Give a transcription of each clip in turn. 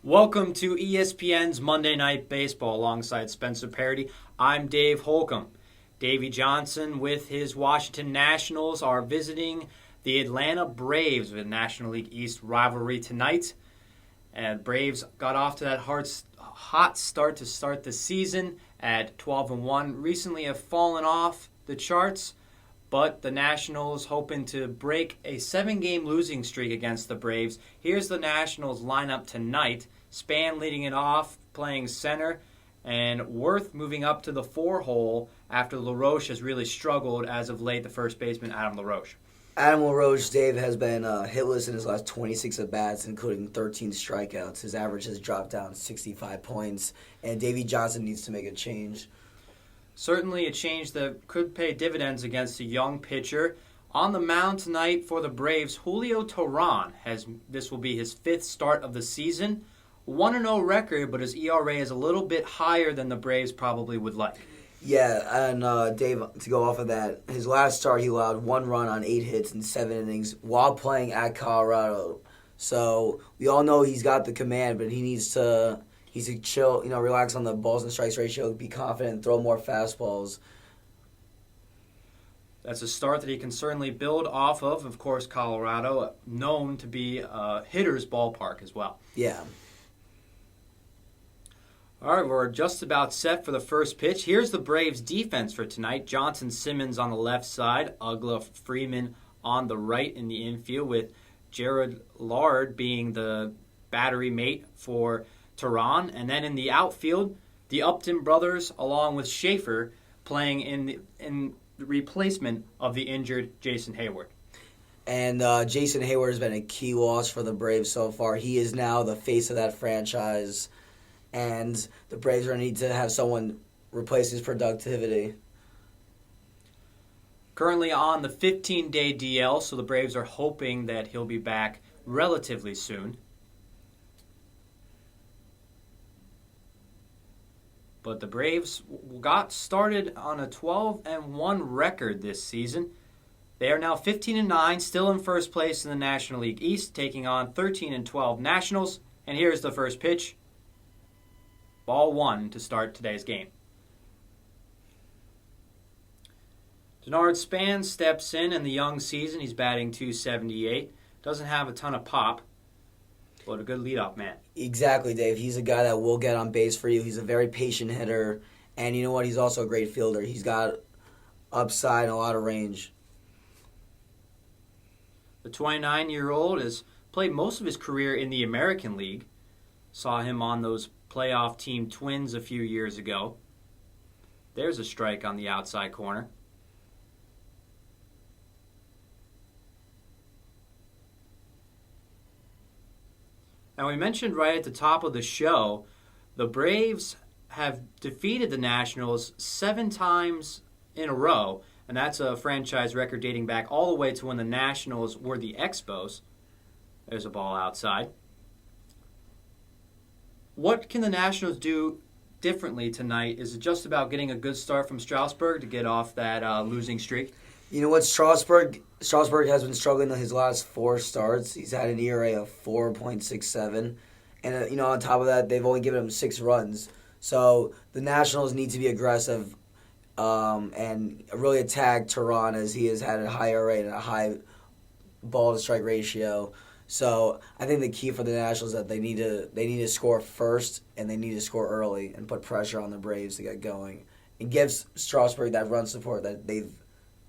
Welcome to ESPN's Monday Night Baseball alongside Spencer Parody. I'm Dave Holcomb. Davey Johnson with his Washington Nationals are visiting the Atlanta Braves with National League East rivalry tonight. And Braves got off to that hot start to start the season at 12-1. Recently have fallen off the charts, but the Nationals hoping to break a 7-game losing streak against the Braves. Here's the Nationals lineup tonight. Span leading it off, playing center, and Worth moving up to the 4-hole after LaRoche has really struggled as of late, the first baseman, Adam LaRoche. Adam LaRoche, Dave, has been hitless in his last 26 at-bats, including 13 strikeouts. His average has dropped down 65 points, and Davey Johnson needs to make a change. Certainly a change that could pay dividends against a young pitcher. On the mound tonight for the Braves, Julio Teheran. This will be his 5th start of the season. 1-0 record, but his ERA is a little bit higher than the Braves probably would like. Yeah, and Dave, to go off of that, his last start he allowed 1 run on 8 hits in 7 innings while playing at Colorado. So we all know he's got the command, but he needs to chill, relax on the balls and strikes ratio, be confident, throw more fastballs. That's a start that he can certainly build off of. Of course, Colorado, known to be a hitter's ballpark as well. Yeah. All right, we're just about set for the first pitch. Here's the Braves' defense for tonight. Johnson Simmons on the left side, Ugla Freeman on the right in the infield, with Jared Lard being the battery mate for Teheran. And then in the outfield, the Upton brothers along with Schaefer playing in the replacement of the injured Jason Heyward. And Jason Heyward has been a key loss for the Braves so far. He is now the face of that franchise. And the Braves are going to need to have someone replace his productivity. Currently on the 15-day DL, so the Braves are hoping that he'll be back relatively soon. But the Braves got started on a 12-1 record this season. They are now 15-9, still in first place in the National League East, taking on 13-12 Nationals. And here's the first pitch. Ball 1 to start today's game. Denard Span steps in the young season. He's batting .278. Doesn't have a ton of pop, but a good leadoff man. Exactly, Dave. He's a guy that will get on base for you. He's a very patient hitter. And you know what? He's also a great fielder. He's got upside and a lot of range. The 29-year-old has played most of his career in the American League. Saw him on those playoff team Twins a few years ago. There's a strike on the outside corner. Now, we mentioned right at the top of the show, the Braves have defeated the Nationals 7 times in a row, and that's a franchise record dating back all the way to when the Nationals were the Expos. There's a ball outside. What can the Nationals do differently tonight? Is it just about getting a good start from Strasburg to get off that losing streak? You know what? Strasburg has been struggling in his last 4 starts. He's had an ERA of 4.67. And, on top of that, they've only given him 6 runs. So the Nationals need to be aggressive and really attack Teheran, as he has had a high ERA and a high ball-to-strike ratio. So I think the key for the Nationals is that they need to score first, and they need to score early and put pressure on the Braves to get going. It gives Strasburg that run support that they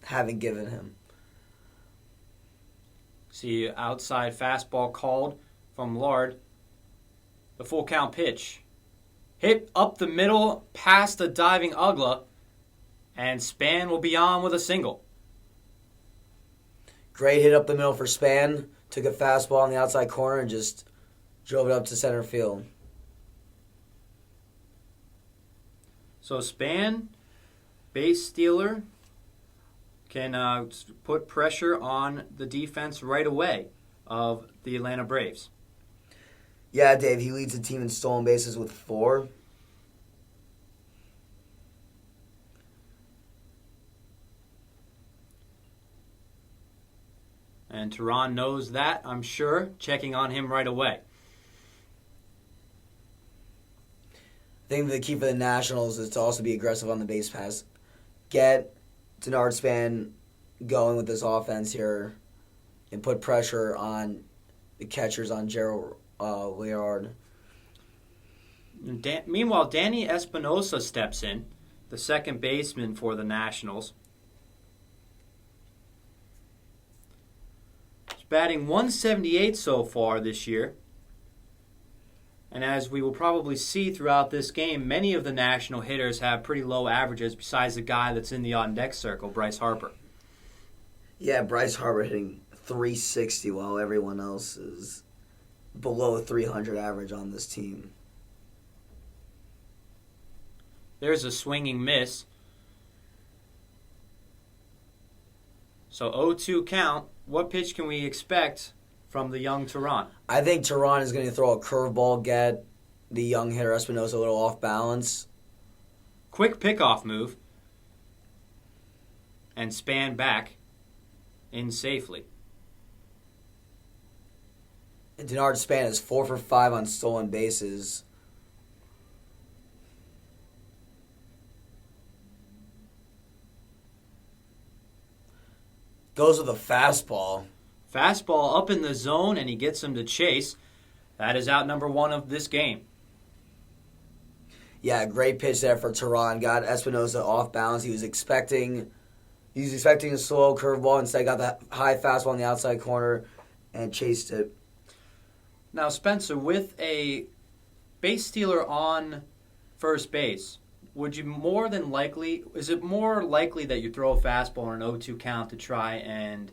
haven't given him. See, outside fastball called from Lard. The full count pitch. Hit up the middle past the diving Ugla, and Span will be on with a single. Great hit up the middle for Span. Took a fastball on the outside corner and just drove it up to center field. So Span, base stealer, can put pressure on the defense right away of the Atlanta Braves. Yeah, Dave, he leads the team in stolen bases with 4. And Teheran knows that, I'm sure, checking on him right away. think the key for the Nationals is to also be aggressive on the base pass. Get Denard Span going with this offense here and put pressure on the catchers, on Gerald Leard. Meanwhile, Danny Espinosa steps in, the second baseman for the Nationals. He's batting .178 so far this year. And as we will probably see throughout this game, many of the National hitters have pretty low averages besides the guy that's in the on-deck circle, Bryce Harper. Yeah, Bryce Harper hitting .360 while everyone else is below 300 average on this team. There's a swinging miss. So 0-2 count. What pitch can we expect from the young Teheran? I think Teheran is going to throw a curveball, get the young hitter Espinosa a little off balance. Quick pickoff move. And Span back in safely. And Denard Span is 4 for 5 on stolen bases. Goes with a fastball. Fastball up in the zone, and he gets him to chase. That is out number one of this game. Yeah, great pitch there for Teheran. Got Espinosa off balance. He was expecting a slow curveball. Instead, got the high fastball on the outside corner and chased it. Now, Spencer, with a base stealer on first base, is it more likely that you throw a fastball on an 0-2 count to try and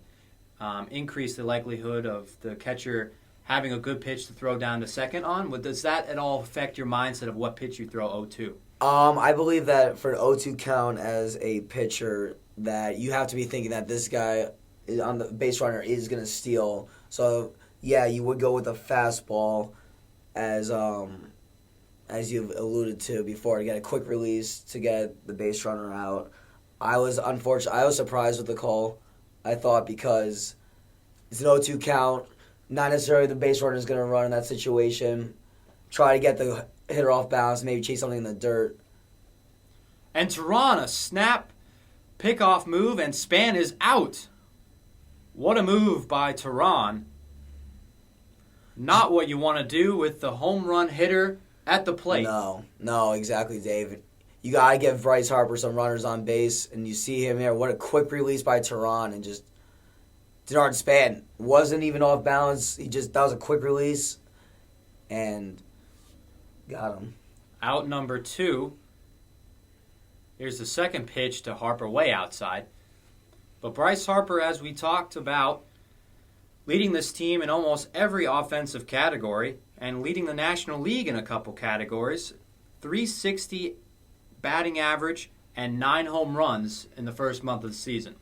increase the likelihood of the catcher having a good pitch to throw down to second on? Does that at all affect your mindset of what pitch you throw 0-2? I believe that for an 0-2 count as a pitcher, that you have to be thinking that this guy on the base runner is going to steal. So, yeah, you would go with a fastball as you've alluded to before, to get a quick release to get the base runner out. I was surprised with the call, I thought, because it's an 0-2 count. Not necessarily the base runner is going to run in that situation. Try to get the hitter off balance, maybe chase something in the dirt. And Teheran, a snap pickoff move, and Span is out. What a move by Teheran. Not what you want to do with the home run hitter at the plate. No, exactly, David. You got to give Bryce Harper some runners on base, and you see him there. What a quick release by Teheran, and just Denard Span wasn't even off balance. That was a quick release, and got him. Out number 2. Here's the second pitch to Harper way outside. But Bryce Harper, as we talked about, leading this team in almost every offensive category and leading the National League in a couple categories. .360 batting average and 9 home runs in the first month of the season.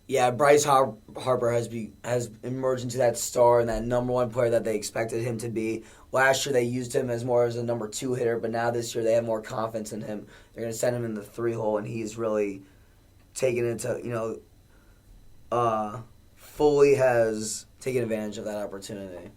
Yeah, Bryce Harper has emerged into that star and that number one player that they expected him to be. Last year they used him as more as a number 2 hitter, but now this year they have more confidence in him. They're going to send him in the 3-hole, and he's really taken it to, fully has taken advantage of that opportunity.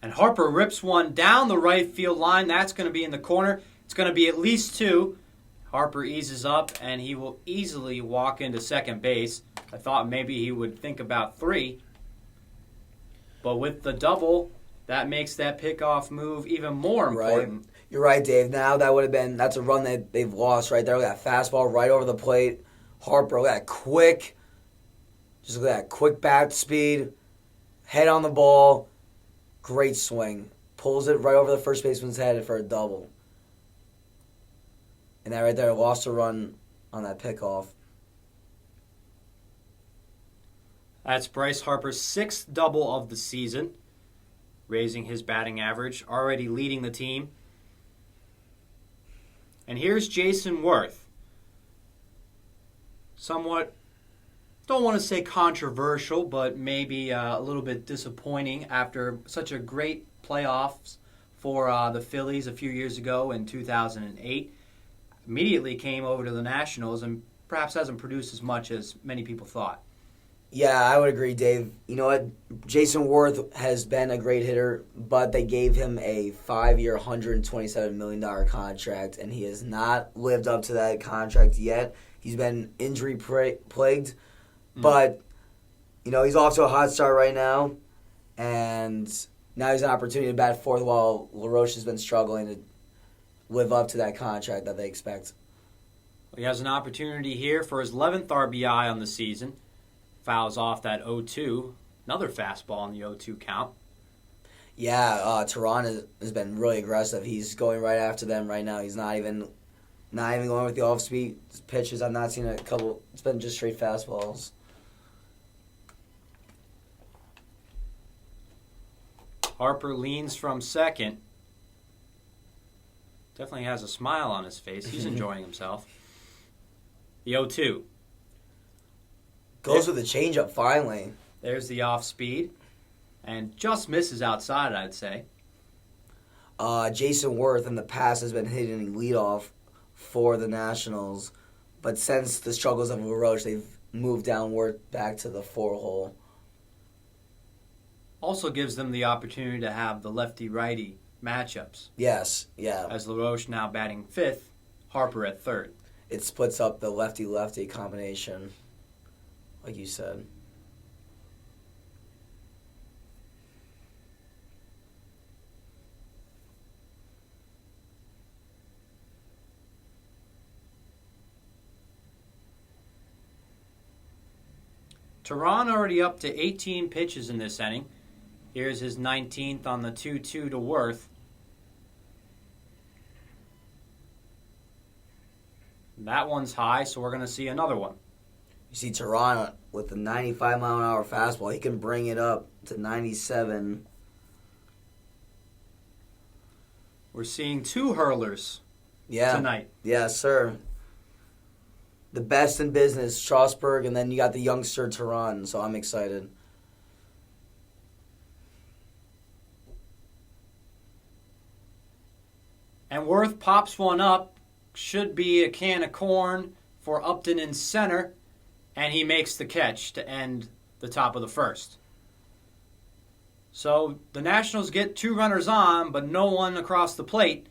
And Harper rips one down the right field line. That's going to be in the corner. It's going to be at least 2. Harper eases up, and he will easily walk into second base. I thought maybe he would think about 3. But with the double, that makes that pickoff move even more important. Right. You're right, Dave. Now that's a run that they've lost right there. Look at that fastball right over the plate. Harper, look at that quick bat speed, head on the ball, great swing. Pulls it right over the first baseman's head for a double. And that right there lost a run on that pickoff. That's Bryce Harper's 6th double of the season, raising his batting average, already leading the team. And here's Jason Worth. Somewhat, don't want to say controversial, but maybe a little bit disappointing after such a great playoffs for the Phillies a few years ago in 2008. Immediately came over to the Nationals and perhaps hasn't produced as much as many people thought. Yeah, I would agree, Dave. You know what? Jason Worth has been a great hitter, but they gave him a 5-year, $127 million contract, and he has not lived up to that contract yet. He's been injury plagued, but he's off to a hot start right now, and now he's an opportunity to bat fourth while LaRoche has been struggling to live up to that contract that they expect. He has an opportunity here for his 11th RBI on the season. Fouls off that 0-2. Another fastball on the 0-2 count. Yeah, Tehran has been really aggressive. He's going right after them right now. He's not even going with the off-speed pitches. I've not seen a couple. It's been just straight fastballs. Harper leans from second. Definitely has a smile on his face. He's enjoying himself. The 0-2. Goes with the changeup finally. There's the off speed. And just misses outside, I'd say. Jason Worth in the past has been hitting leadoff for the Nationals. But since the struggles of LaRoche, they've moved downward back to the 4-hole. Also gives them the opportunity to have the lefty-righty matchups. Yes, yeah. As LaRoche now batting 5th, Harper at 3rd. It splits up the lefty-lefty combination, like you said. Tehran already up to 18 pitches in this inning. Here's his 19th on the 2-2 to Worth. That one's high, so we're going to see another one. You see Tehran with the 95-mile-an-hour fastball. He can bring it up to 97. We're seeing 2 hurlers tonight. Yes, sir. The best in business, Strasburg, and then you got the youngster Tehran, so I'm excited. And Worth pops one up. Should be a can of corn for Upton in center, and he makes the catch to end the top of the first. So the Nationals get 2 runners on, but no one across the plate.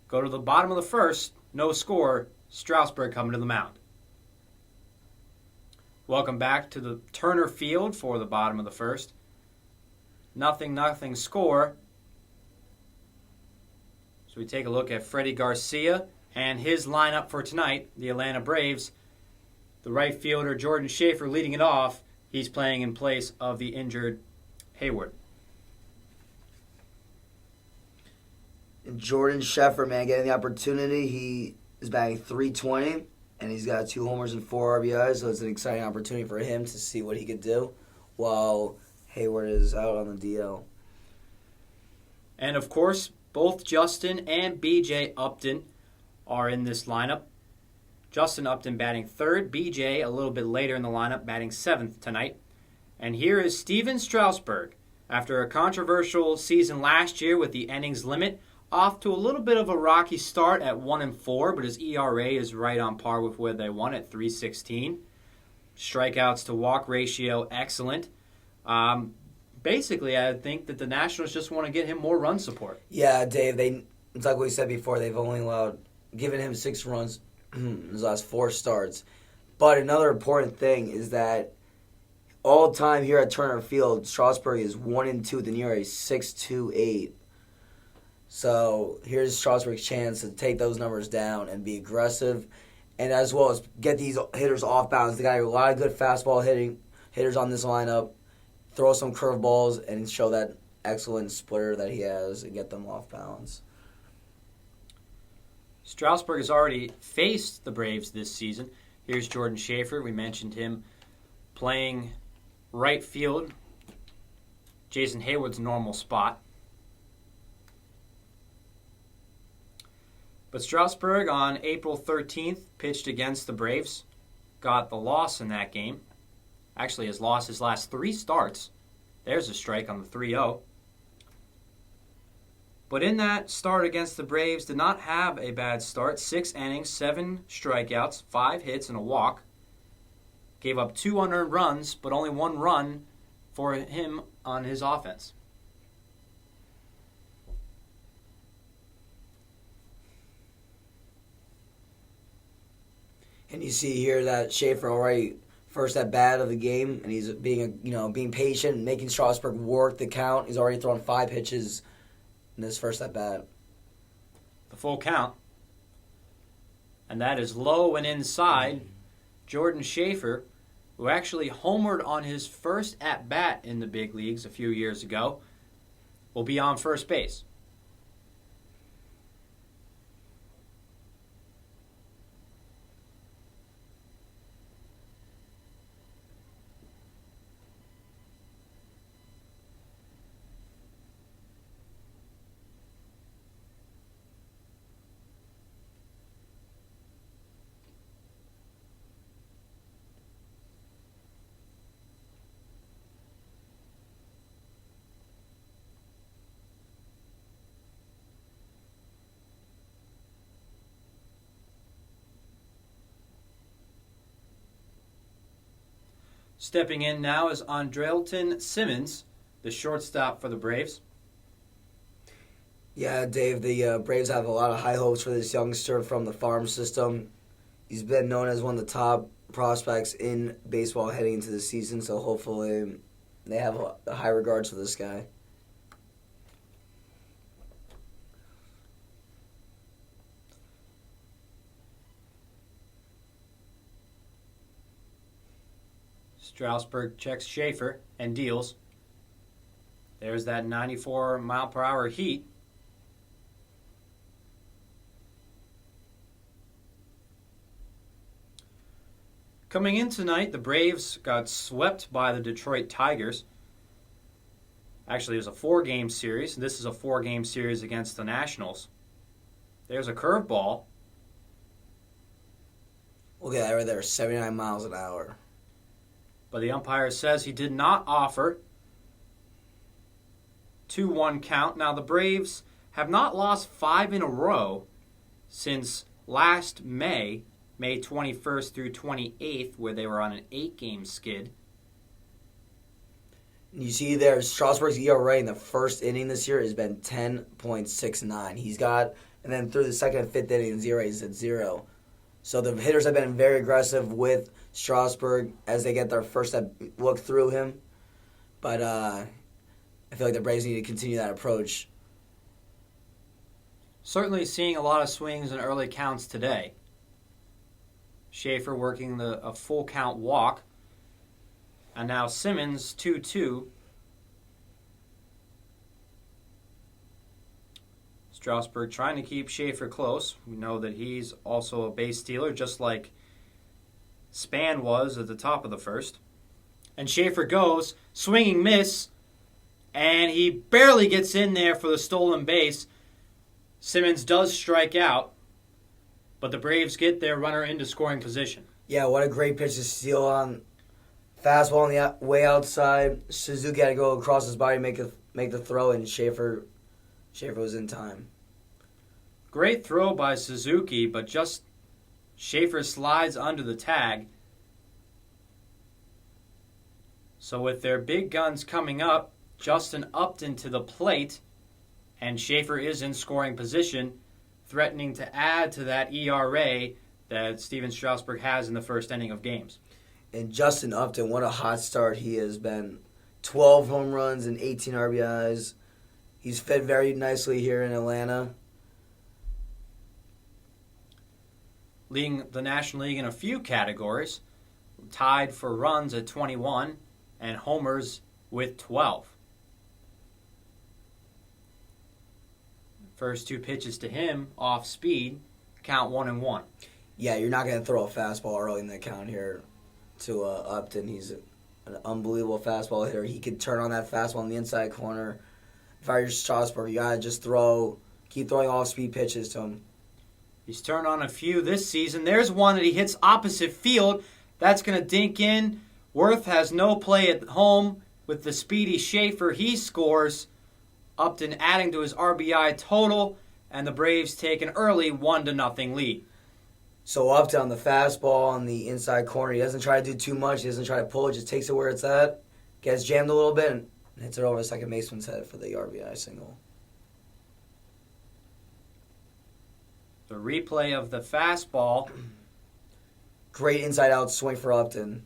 Go to the bottom of the first, no score. Strasburg coming to the mound. Welcome back to the Turner Field for the bottom of the first. 0-0 score. So we take a look at Freddie Garcia and his lineup for tonight, the Atlanta Braves. The right fielder, Jordan Schaefer, leading it off. He's playing in place of the injured Hayward. And Jordan Schaefer, man, getting the opportunity. He is batting .320, and he's got 2 homers and 4 RBIs, so it's an exciting opportunity for him to see what he could do while Hayward is out on the DL. And, of course, both Justin and B.J. Upton are in this lineup. Justin Upton batting 3rd, B.J. a little bit later in the lineup, batting 7th tonight. And here is Steven Strasburg. After a controversial season last year with the innings limit, off to a little bit of a rocky start at 1-4, but his ERA is right on par with where they won at 3.16. Strikeouts to walk ratio, excellent. Basically, I think that the Nationals just want to get him more run support. Yeah, Dave, it's like we said before, they've only given him 6 runs in his last 4 starts. But another important thing is that all time here at Turner Field, Strasburg is 1-2 with an ERA 6.28. So here's Strasburg's chance to take those numbers down and be aggressive, and as well as get these hitters off balance. They got a lot of good fastball hitters on this lineup. Throw some curveballs and show that excellent splitter that he has and get them off balance. Strasburg has already faced the Braves this season. Here's Jordan Schaefer. We mentioned him playing right field, Jason Hayward's normal spot. But Strasburg on April 13th pitched against the Braves, got the loss in that game. Actually, has lost his last 3 starts. There's a strike on the 3-0. But in that start against the Braves, did not have a bad start. 6 innings, 7 strikeouts, 5 hits, and a walk. gave up 2 unearned runs, but only 1 run for him on his offense. And you see here that Schaefer already first at bat of the game, and he's being patient, making Strasburg work the count. He's already thrown 5 pitches in his first at bat. The full count. And that is low and inside. Jordan Schaefer, who actually homered on his first at bat in the big leagues a few years ago, will be on first base. Stepping in now is Andrelton Simmons, the shortstop for the Braves. Yeah, Dave, the Braves have a lot of high hopes for this youngster from the farm system. He's been known as one of the top prospects in baseball heading into the season, so hopefully they have high regards for this guy. Strasburg checks Schaefer and deals. There's that 94-mile-per-hour heat. Coming in tonight, the Braves got swept by the Detroit Tigers. Actually, it was a 4-game series. This is a 4-game series against the Nationals. There's a curveball. Look at that right there, 79 miles an hour. But the umpire says he did not offer. 2-1 count. Now, the Braves have not lost 5 in a row since last May 21st through 28th, where they were on an 8-game skid. You see there, Strasburg's ERA in the first inning this year has been 10.69. He's got, and then through the second and fifth inning, his ERA is at 0. So the hitters have been very aggressive with Strasburg as they get their first look through him. But I feel like the Braves need to continue that approach. Certainly seeing a lot of swings and early counts today. Schaefer working a full count walk. And now Simmons 2-2. Strasburg trying to keep Schaefer close. We know that he's also a base stealer, just like Span was at the top of the first. And Schaefer goes, swinging miss, and he barely gets in there for the stolen base. Simmons does strike out, but the Braves get their runner into scoring position. Yeah, what a great pitch to steal on. Fastball on the way outside. Suzuki had to go across his body, make the throw, and Schaefer was in time. Great throw by Suzuki, but just Schaefer slides under the tag. So with their big guns coming up, Justin Upton to the plate, and Schaefer is in scoring position, threatening to add to that ERA that Steven Strasburg has in the first inning of games. And Justin Upton, what a hot start he has been. 12 home runs and 18 RBIs. He's fed very nicely here in Atlanta. Leading the National League in a few categories, tied for runs at 21 and homers with 12. First 2 pitches to him, off speed, count 1-1. Yeah, you're not going to throw a fastball early in the count here to Upton. He's an unbelievable fastball hitter. He could turn on that fastball in the inside corner. If I were Strasburg, you got to just keep throwing off-speed pitches to him. He's turned on a few this season. There's one that he hits opposite field. That's going to dink in. Worth has no play at home with the speedy Schaefer. He scores. Upton adding to his RBI total, and the Braves take an early 1-0 lead. So Upton on the fastball on the inside corner. He doesn't try to do too much. He doesn't try to pull it. Just takes it where it's at. Gets jammed a little bit and hits it over the second baseman's head for the RBI single. The replay of the fastball. Great inside-out swing for Upton.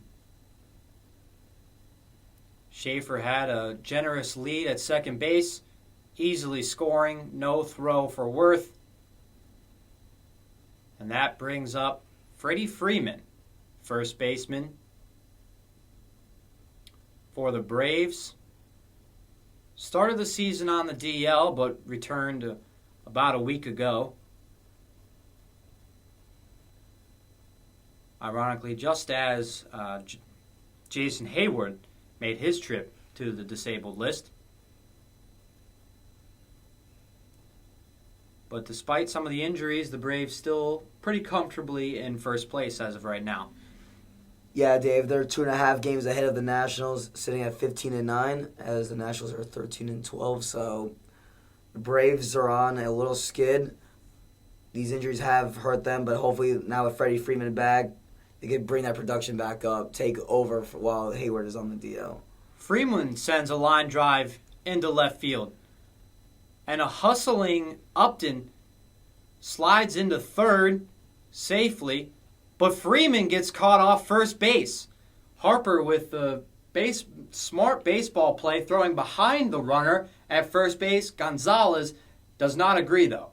Schaefer had a generous lead at second base, easily scoring, no throw for Worth. And that brings up Freddie Freeman, first baseman for the Braves. Started the season on the DL, but returned about a week ago. Ironically, just as Jason Hayward made his trip to the disabled list. But despite some of the injuries, the Braves still pretty comfortably in first place as of right now. Yeah, Dave, they're 2.5 games ahead of the Nationals, sitting at 15-9, as the Nationals are 13-12. So the Braves are on a little skid. These injuries have hurt them, but hopefully now with Freddie Freeman back, they could bring that production back up, take over while Hayward is on the DL. Freeman sends a line drive into left field. And a hustling Upton slides into third safely, but Freeman gets caught off first base. Harper with the smart baseball play throwing behind the runner at first base. Gonzalez does not agree, though.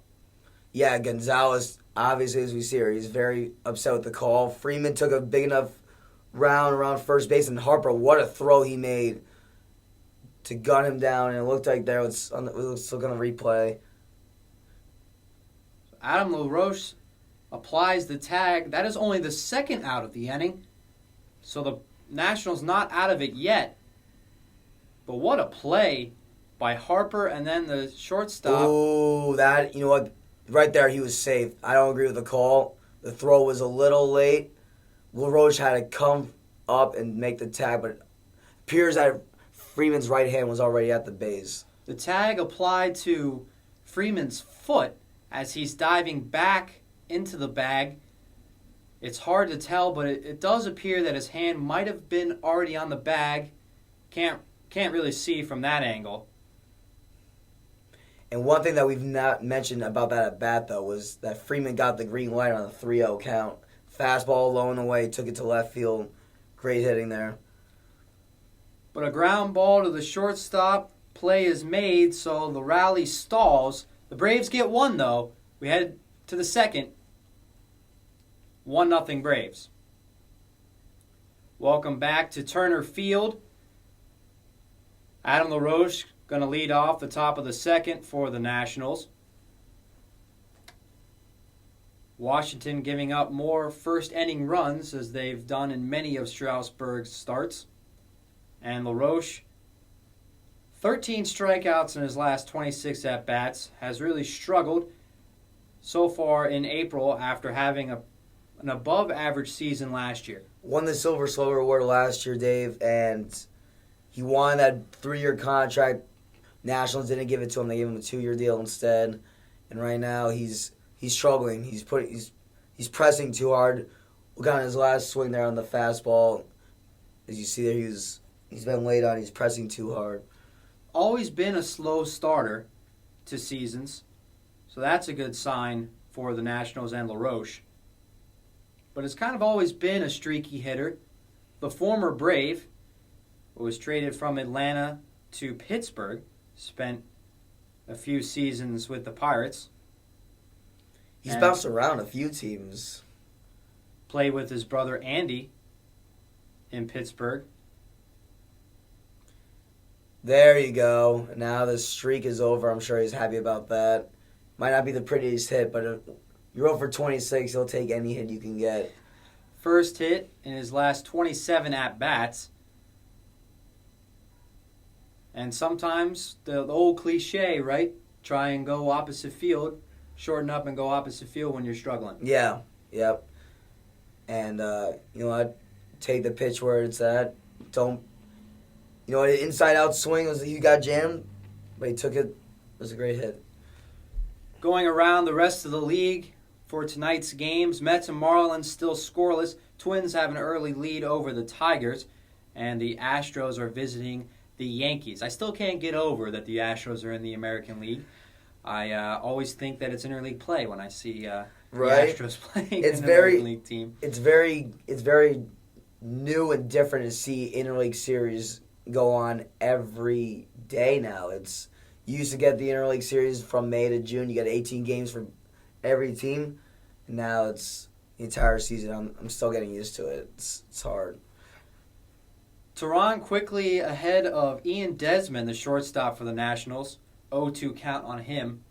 Yeah, Gonzalez, obviously, as we see here, he's very upset with the call. Freeman took a big enough round around first base, and Harper, what a throw he made to gun him down, and it looked like there was still going to replay. Adam LaRoche applies the tag. That is only the second out of the inning, so the Nationals not out of it yet. But what a play by Harper, and then the shortstop. Ooh, that, you know what? Right there, he was safe. I don't agree with the call. The throw was a little late. LaRoche had to come up and make the tag, but it appears that Freeman's right hand was already at the base. The tag applied to Freeman's foot as he's diving back into the bag. It's hard to tell, but it does appear that his hand might have been already on the bag. Can't really see from that angle. And one thing that we've not mentioned about that at bat, though, was that Freeman got the green light on a 3-0 count. Fastball low and away, took it to left field. Great hitting there. But a ground ball to the shortstop. Play is made, so the rally stalls. The Braves get one, though. We head to the second. 1-0 Braves. Welcome back to Turner Field. Adam LaRoche going to lead off the top of the second for the Nationals. Washington giving up more first-inning runs as they've done in many of Strasburg's starts. And LaRoche, 13 strikeouts in his last 26 at-bats, has really struggled so far in April after having an above-average season last year. Won the Silver Slugger Award last year, Dave, and he won that 3-year contract. Nationals didn't give it to him. They gave him a 2-year deal instead. And right now he's struggling. He's pressing too hard. Look on his last swing there on the fastball. As you see there, he's been laid on. He's pressing too hard. Always been a slow starter to seasons, so that's a good sign for the Nationals and LaRoche. But it's kind of always been a streaky hitter. The former Brave, who was traded from Atlanta to Pittsburgh, spent a few seasons with the Pirates. He's bounced around a few teams. Played with his brother Andy in Pittsburgh. There you go. Now the streak is over. I'm sure he's happy about that. Might not be the prettiest hit, but you're over 26. He'll take any hit you can get. First hit in his last 27 at-bats. And sometimes the old cliche, right? Try and go opposite field. Shorten up and go opposite field when you're struggling. Yeah. Yep. And, you know what? Take the pitch where it's at. Don't. You know, an inside-out swing, he got jammed, but he took it. It was a great hit. Going around the rest of the league for tonight's games. Mets and Marlins still scoreless. Twins have an early lead over the Tigers, and the Astros are visiting the Yankees. I still can't get over that the Astros are in the American League. I always think that it's interleague play when I see the Astros playing an American League team. It's very new and different to see interleague series go on every day now. You used to get the interleague series from May to June. You got 18 games for every team. And now it's the entire season. I'm still getting used to it. It's hard. Teheran quickly ahead of Ian Desmond, the shortstop for the Nationals. 0-2 count on him.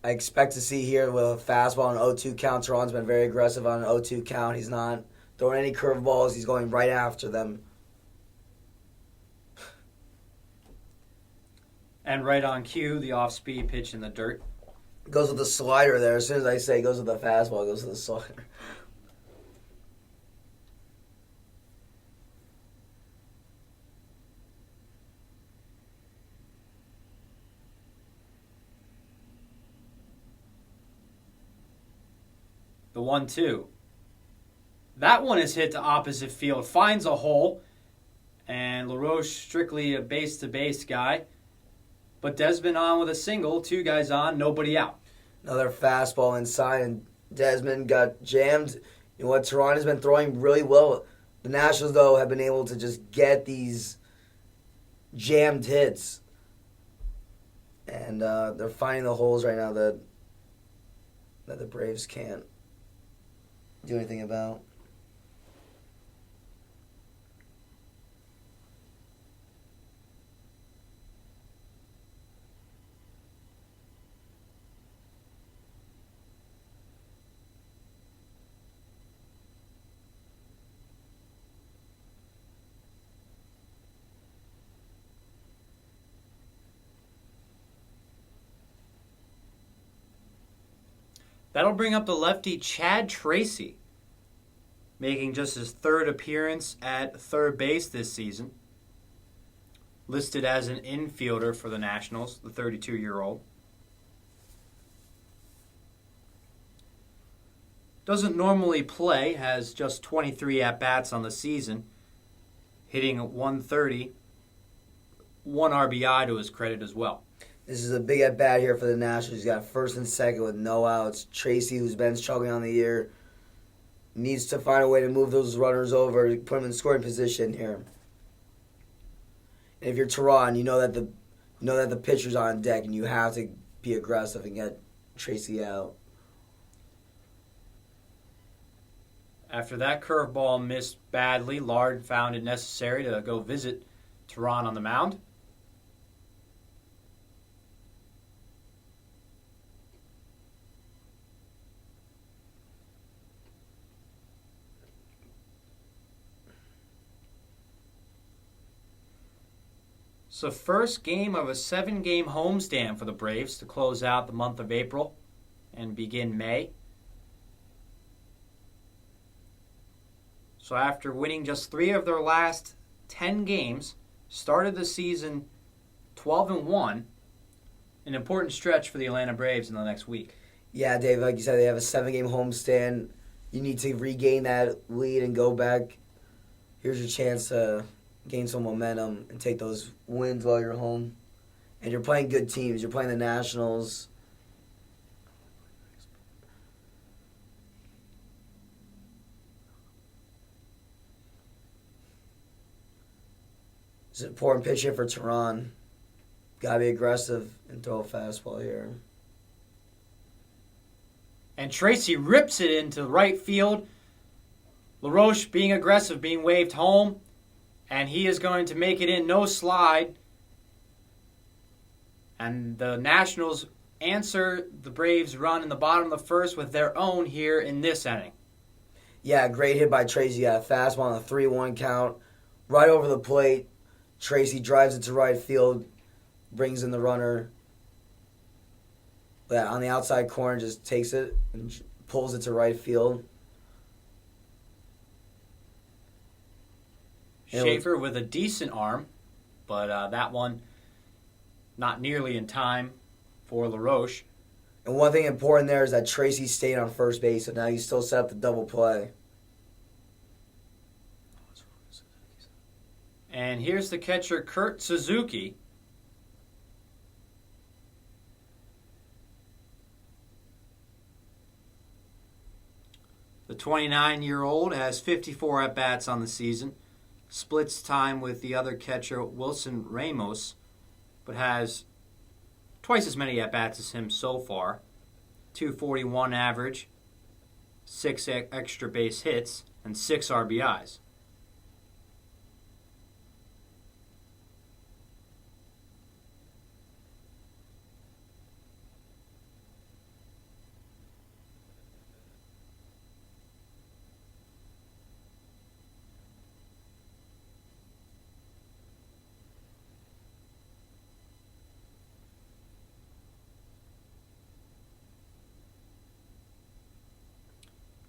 I expect to see here with a fastball and 0-2 count. Teheran's been very aggressive on an 0-2 count. He's not throwing any curveballs. He's going right after them. And right on cue, the off-speed pitch in the dirt. Goes with the slider there. As soon as I say goes with the fastball, goes with the slider. The 1-2. That one is hit to opposite field. Finds a hole. And LaRoche strictly a base-to-base guy. But Desmond on with a single. 2 guys on, nobody out. Another fastball inside, and Desmond got jammed. You know what? Teheran has been throwing really well. The Nationals, though, have been able to just get these jammed hits. And they're finding the holes right now that the Braves can't do anything about. That'll bring up the lefty Chad Tracy, making just his 3rd appearance at third base this season. Listed as an infielder for the Nationals, the 32-year-old. Doesn't normally play, has just 23 at-bats on the season, hitting at 130, 1 RBI to his credit as well. This is a big at-bat here for the Nationals. He's got first and second with no outs. Tracy, who's been struggling on the year, needs to find a way to move those runners over, put them in scoring position here. And if you're Teheran, you know that the pitcher's on deck, and you have to be aggressive and get Tracy out. After that curveball missed badly, Lard found it necessary to go visit Teheran on the mound. It's the first game of a 7-game homestand for the Braves to close out the month of April and begin May. So after winning just 3 of their last 10 games, started the season 12-1, an important stretch for the Atlanta Braves in the next week. Yeah, Dave, like you said, they have a 7-game homestand. You need to regain that lead and go back. Here's your chance to gain some momentum and take those wins while you're home. And you're playing good teams. You're playing the Nationals. It's an important pitch here for Teheran. Got to be aggressive and throw a fastball here. And Tracy rips it into right field. LaRoche being aggressive, being waved home. And he is going to make it in, no slide. And the Nationals answer the Braves' run in the bottom of the first with their own here in this inning. Yeah, great hit by Tracy. Yeah, fastball on a 3-1 count. Right over the plate. Tracy drives it to right field, brings in the runner. Yeah, on the outside corner, just takes it and pulls it to right field. Schaefer with a decent arm, but that one not nearly in time for LaRoche. And one thing important there is that Tracy stayed on first base, so now you still set up the double play. And here's the catcher, Kurt Suzuki. The 29-year-old has 54 at-bats on the season, splits time with the other catcher, Wilson Ramos, but has twice as many at-bats as him so far. 241 average, 6 extra base hits, and 6 RBIs.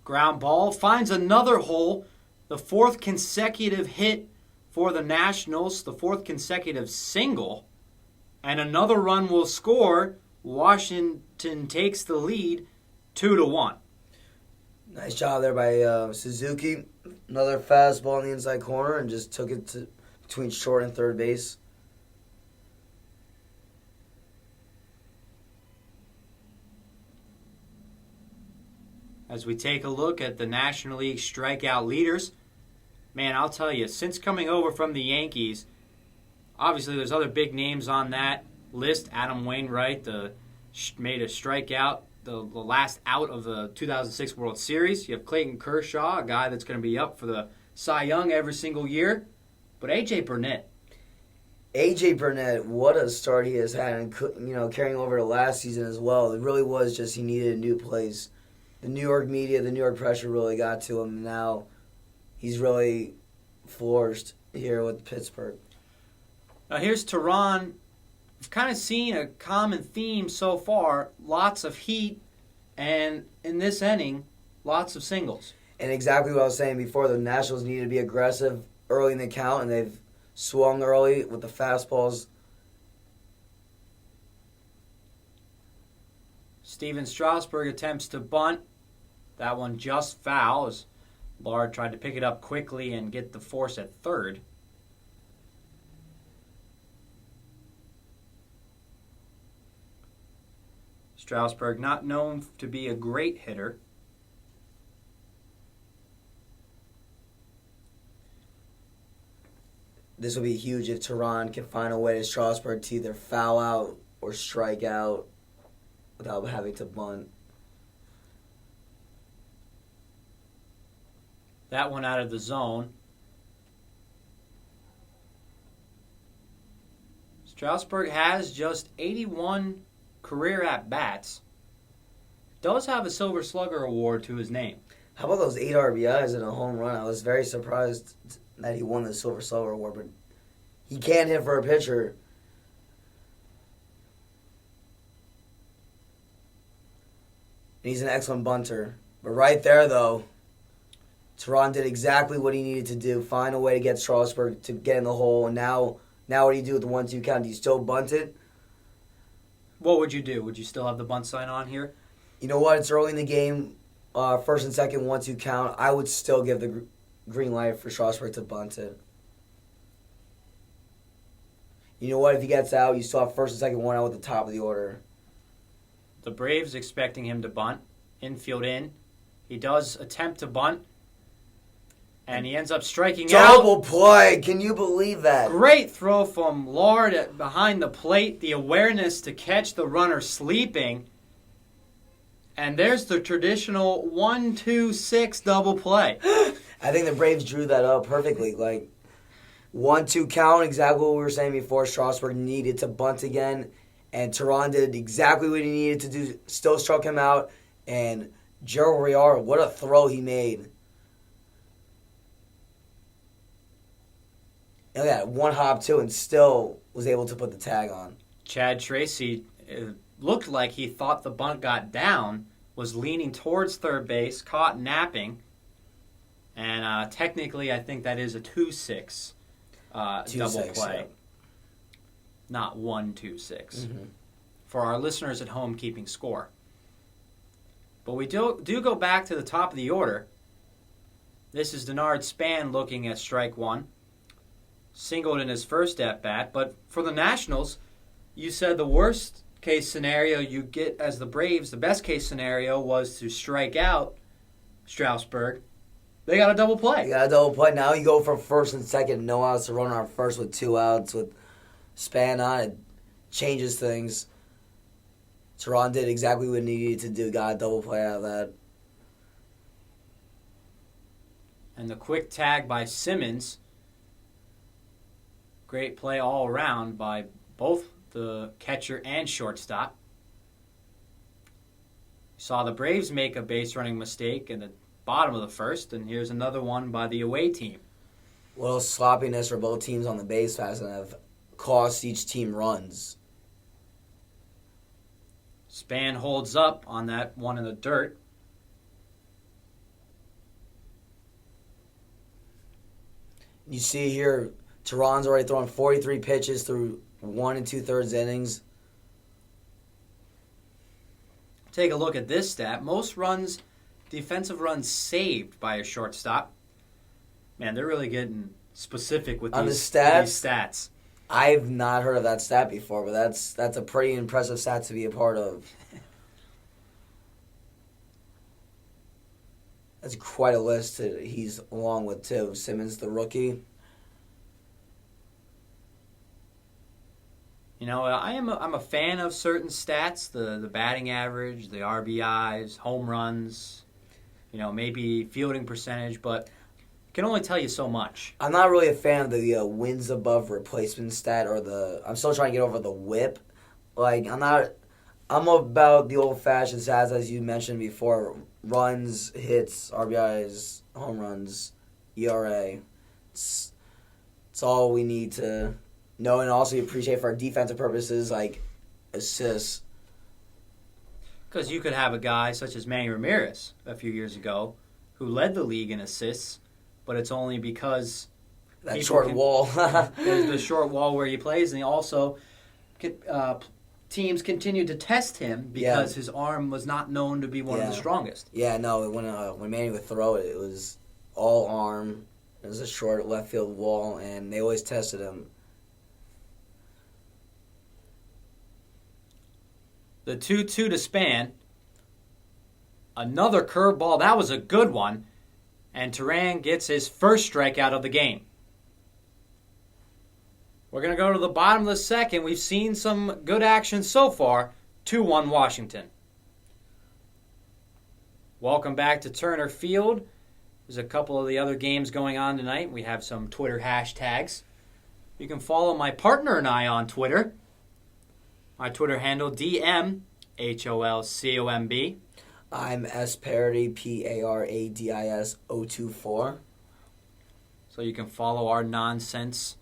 Ground ball finds another hole, the 4th consecutive hit for the Nationals, the 4th consecutive single, and another run will score. Washington takes the lead 2-1. Nice job there by Suzuki. Another fastball on the inside corner and just took it to between short and third base. As we take a look at the National League strikeout leaders, man, I'll tell you, since coming over from the Yankees, obviously there's other big names on that list. Adam Wainwright made a strikeout, the last out of the 2006 World Series. You have Clayton Kershaw, a guy that's going to be up for the Cy Young every single year. But A.J. Burnett. A.J. Burnett, what a start he has had, and carrying over to last season as well. It really was just he needed a new place. The New York media, the New York pressure really got to him. Now he's really flourished here with Pittsburgh. Now here's Tehran. We've kind of seen a common theme so far. Lots of heat, and in this inning, lots of singles. And exactly what I was saying before, the Nationals needed to be aggressive early in the count, and they've swung early with the fastballs. Steven Strasburg attempts to bunt. That one just foul as Lard tried to pick it up quickly and get the force at third. Strasburg not known to be a great hitter. This will be huge if Tehran can find a way to Strasburg to either foul out or strike out without having to bunt. That one out of the zone. Strasburg has just 81 career at-bats. Does have a Silver Slugger award to his name. How about those 8 RBIs and a home run? I was very surprised that he won the Silver Slugger award, but he can hit for a pitcher. He's an excellent bunter. But right there, though, Tehran did exactly what he needed to do. Find a way to get Strasburg to get in the hole. And now what do you do with the 1-2 count? Do you still bunt it? What would you do? Would you still have the bunt sign on here? You know what? It's early in the game. First and second, 1-2 count. I would still give the green light for Strasburg to bunt it. You know what? If he gets out, you still have first and second, one out at the top of the order. The Braves expecting him to bunt. Infield in. He does attempt to bunt. And he ends up striking out. Double play. Can you believe that? Great throw from Lard behind the plate. The awareness to catch the runner sleeping. And there's the traditional 1-2-6 double play. I think the Braves drew that up perfectly. 1-2 count, exactly what we were saying before. Strasburg needed to bunt again. And Tehran did exactly what he needed to do. Still struck him out. And Joe Riara, what a throw he made. And look at that, one hop too, and still was able to put the tag on. Chad Tracy looked like he thought the bunt got down, was leaning towards third base, caught napping, and technically I think that is a 2-6 double play, yeah. Not 1-2-6. Mm-hmm. For our listeners at home keeping score. But we do go back to the top of the order. This is Denard Span looking at strike one. Singled in his first at-bat. But for the Nationals, you said the worst case scenario you get as the Braves, the best case scenario was to strike out Strasburg. They got a double play. You got a double play. Now you go for first and second, no outs to run on first with 2 outs with Span on. It changes things. Teheran did exactly what he needed to do. Got a double play out of that. And the quick tag by Simmons. Great play all around by both the catcher and shortstop. Saw the Braves make a base running mistake in the bottom of the first, and here's another one by the away team. A little sloppiness for both teams on the base paths and have cost each team runs. Span holds up on that one in the dirt. You see here, Teheran's already thrown 43 pitches through 1 2/3 innings. Take a look at this stat. Most runs, defensive runs saved by a shortstop. Man, they're really getting specific with On these the stats? these stats. I've not heard of that stat before, but that's a pretty impressive stat to be a part of. That's quite a list that he's along with, too. Simmons, the rookie. You know, I'm a fan of certain stats, the batting average, the RBIs, home runs, you know, maybe fielding percentage, but can only tell you so much. I'm not really a fan of the wins above replacement stat I'm still trying to get over the whip. Like, I'm about the old-fashioned stats, as you mentioned before. Runs, hits, RBIs, home runs, ERA. It's all we need to know and also appreciate for our defensive purposes, like assists. Because you could have a guy such as Manny Ramirez a few years ago who led the league in assists, but it's only because That short wall. there's the short wall where he plays, and he also teams continued to test him because his arm was not known to be one of the strongest. Yeah, no, when Manny would throw it, it was all arm. It was a short left field wall, and they always tested him. The 2-2 to Span. Another curveball. That was a good one. And Teheran gets his first strikeout of the game. We're going to go to the bottom of the second. We've seen some good action so far. 2-1 Washington. Welcome back to Turner Field. There's a couple of the other games going on tonight. We have some Twitter hashtags. You can follow my partner and I on Twitter. My Twitter handle, DMHOLCOMB. I'm S-Parody, Paradis 024. So you can follow our nonsense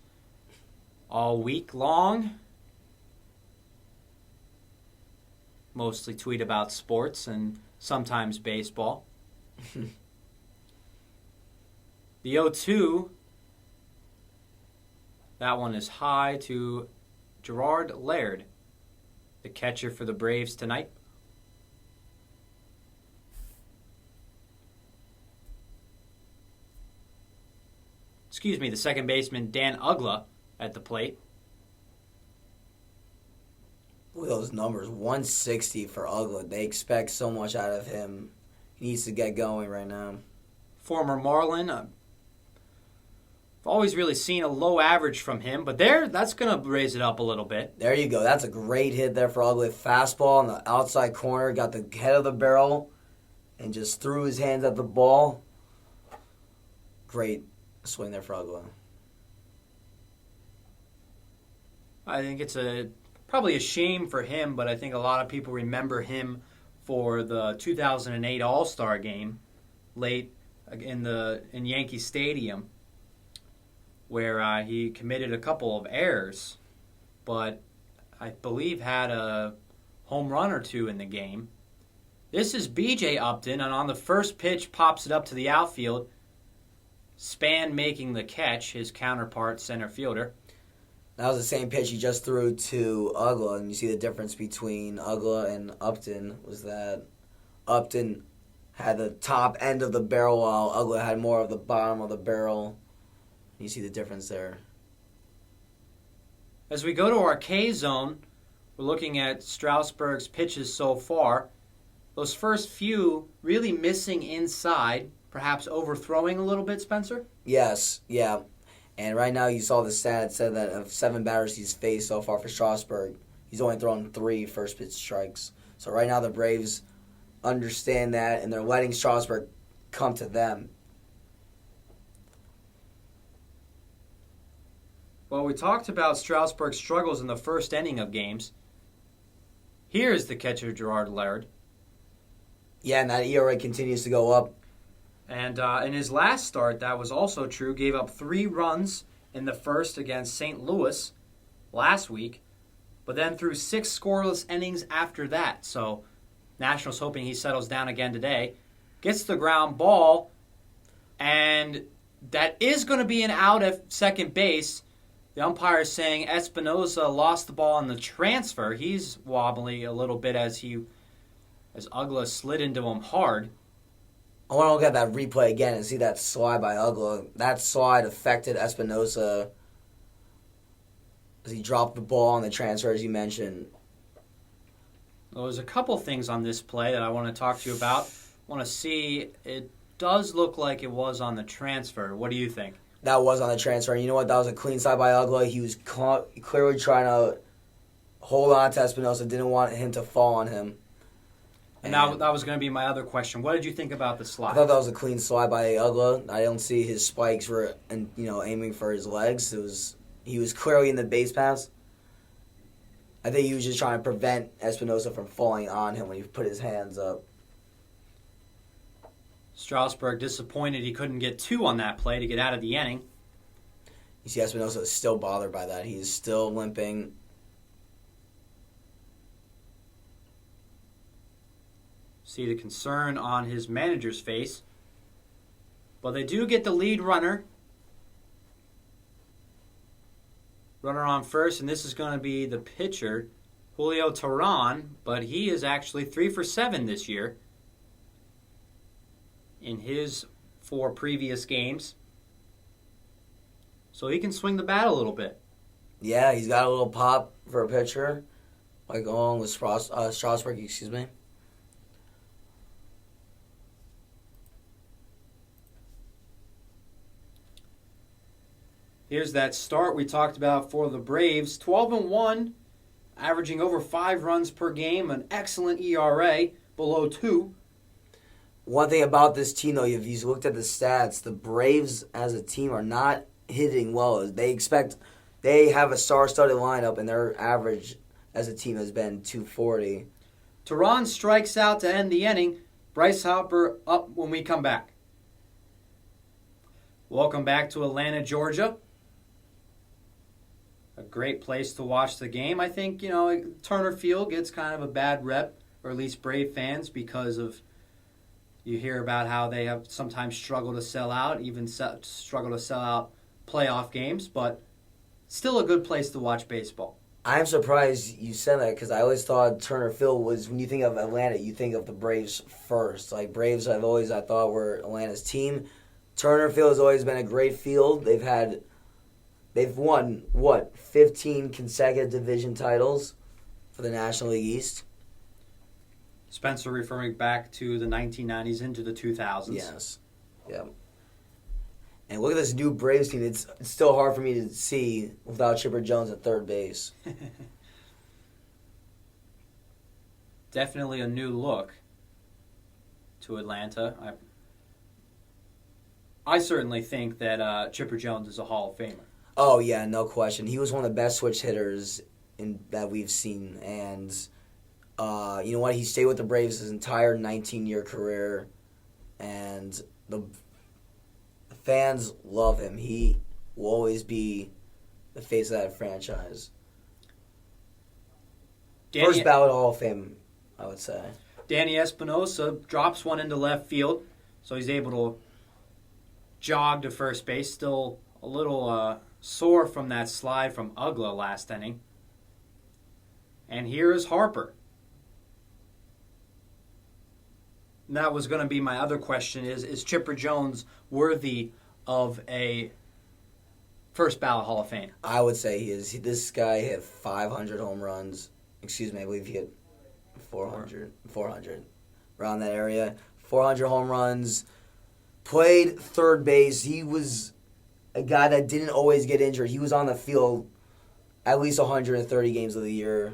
all week long. Mostly tweet about sports and sometimes baseball. The 0-2, that one is high to Gerard Laird, the catcher for the Braves tonight. Excuse me, the second baseman, Dan Ugla, at the plate. Look at those numbers. 160 for Ugla. They expect so much out of him. He needs to get going right now. Former Marlin. I've always really seen a low average from him, but that's going to raise it up a little bit. There you go. That's a great hit there for Ugla. Fastball on the outside corner. Got the head of the barrel and just threw his hands at the ball. Great swing there for Ugla. I think it's probably a shame for him, but I think a lot of people remember him for the 2008 All-Star game late in Yankee Stadium, where he committed a couple of errors, but I believe had a home run or two in the game. This is B.J. Upton, and on the first pitch pops it up to the outfield. Span making the catch, his counterpart center fielder. That was the same pitch he just threw to Ugla, and you see the difference between Ugla and Upton was that Upton had the top end of the barrel while Ugla had more of the bottom of the barrel. You see the difference there. As we go to our K zone, we're looking at Strasburg's pitches so far. Those first few really missing inside, perhaps overthrowing a little bit, Spencer? Yes, yeah. And right now you saw the stat. It said that of 7 batters he's faced so far for Strasburg, he's only thrown 3 first pitch strikes. So right now the Braves understand that, and they're letting Strasburg come to them. Well, we talked about Strasburg's struggles in the first inning of games. Here's the catcher, Gerard Laird. Yeah, and that ERA continues to go up. And in his last start, that was also true. Gave up 3 runs in the first against St. Louis last week, but then threw 6 scoreless innings after that. So Nationals hoping he settles down again today. Gets the ground ball, and that is going to be an out at second base. The umpire is saying Espinosa lost the ball on the transfer. He's wobbly a little bit as Ugla slid into him hard. I want to look at that replay again and see that slide by Ugla. That slide affected Espinosa as he dropped the ball on the transfer, as you mentioned. Well, there's a couple things on this play that I want to talk to you about. I want to see, it does look like it was on the transfer. What do you think? That was on the transfer. And you know what? That was a clean slide by Ugla. He was clearly trying to hold on to Espinosa, didn't want him to fall on him. And that was going to be my other question. What did you think about the slide? I thought that was a clean slide by Ugla. I don't see his spikes were aiming for his legs. He was clearly in the base pass. I think he was just trying to prevent Espinosa from falling on him when he put his hands up. Strasburg disappointed he couldn't get 2 on that play to get out of the inning. You see Espinosa is still bothered by that. He's still limping. See the concern on his manager's face. But they do get the lead runner. Runner on first, and this is going to be the pitcher, Julio Teheran, but he is actually 3 for 7 this year in his 4 previous games. So he can swing the bat a little bit. Yeah, he's got a little pop for a pitcher, like along with Strasburg, excuse me. Here's that start we talked about for the Braves. 12-1, averaging over 5 runs per game, an excellent ERA, below 2. One thing about this team, though, if you looked at the stats, the Braves as a team are not hitting well. They have a star-studded lineup, and their average as a team has been 240. Teheran strikes out to end the inning. Bryce Harper up when we come back. Welcome back to Atlanta, Georgia. A great place to watch the game. I think, Turner Field gets kind of a bad rep, or at least Brave fans, because of you hear about how they have sometimes struggled to sell out, even struggle to sell out playoff games, but still a good place to watch baseball. I'm surprised you said that because I always thought Turner Field was, when you think of Atlanta, you think of the Braves first. Like, Braves I thought were Atlanta's team. Turner Field has always been a great field. They've won, 15 consecutive division titles for the National League East? Spencer referring back to the 1990s into the 2000s. Yes. Yeah. And look at this new Braves team. It's still hard for me to see without Chipper Jones at third base. Definitely a new look to Atlanta. I certainly think that Chipper Jones is a Hall of Famer. Oh, yeah, no question. He was one of the best switch hitters that we've seen. And you know what? He stayed with the Braves his entire 19-year career. And the fans love him. He will always be the face of that franchise. First ballot Hall of Fame, I would say. Danny Espinosa drops one into left field, so he's able to jog to first base. Still a little sore from that slide from Ugla last inning. And here is Harper. And that was going to be my other question: is Chipper Jones worthy of a first ballot Hall of Fame? I would say he is. This guy hit 500 home runs. Excuse me, I believe he hit 400 around that area. 400 home runs. Played third base. He was a guy that didn't always get injured. He was on the field at least 130 games of the year.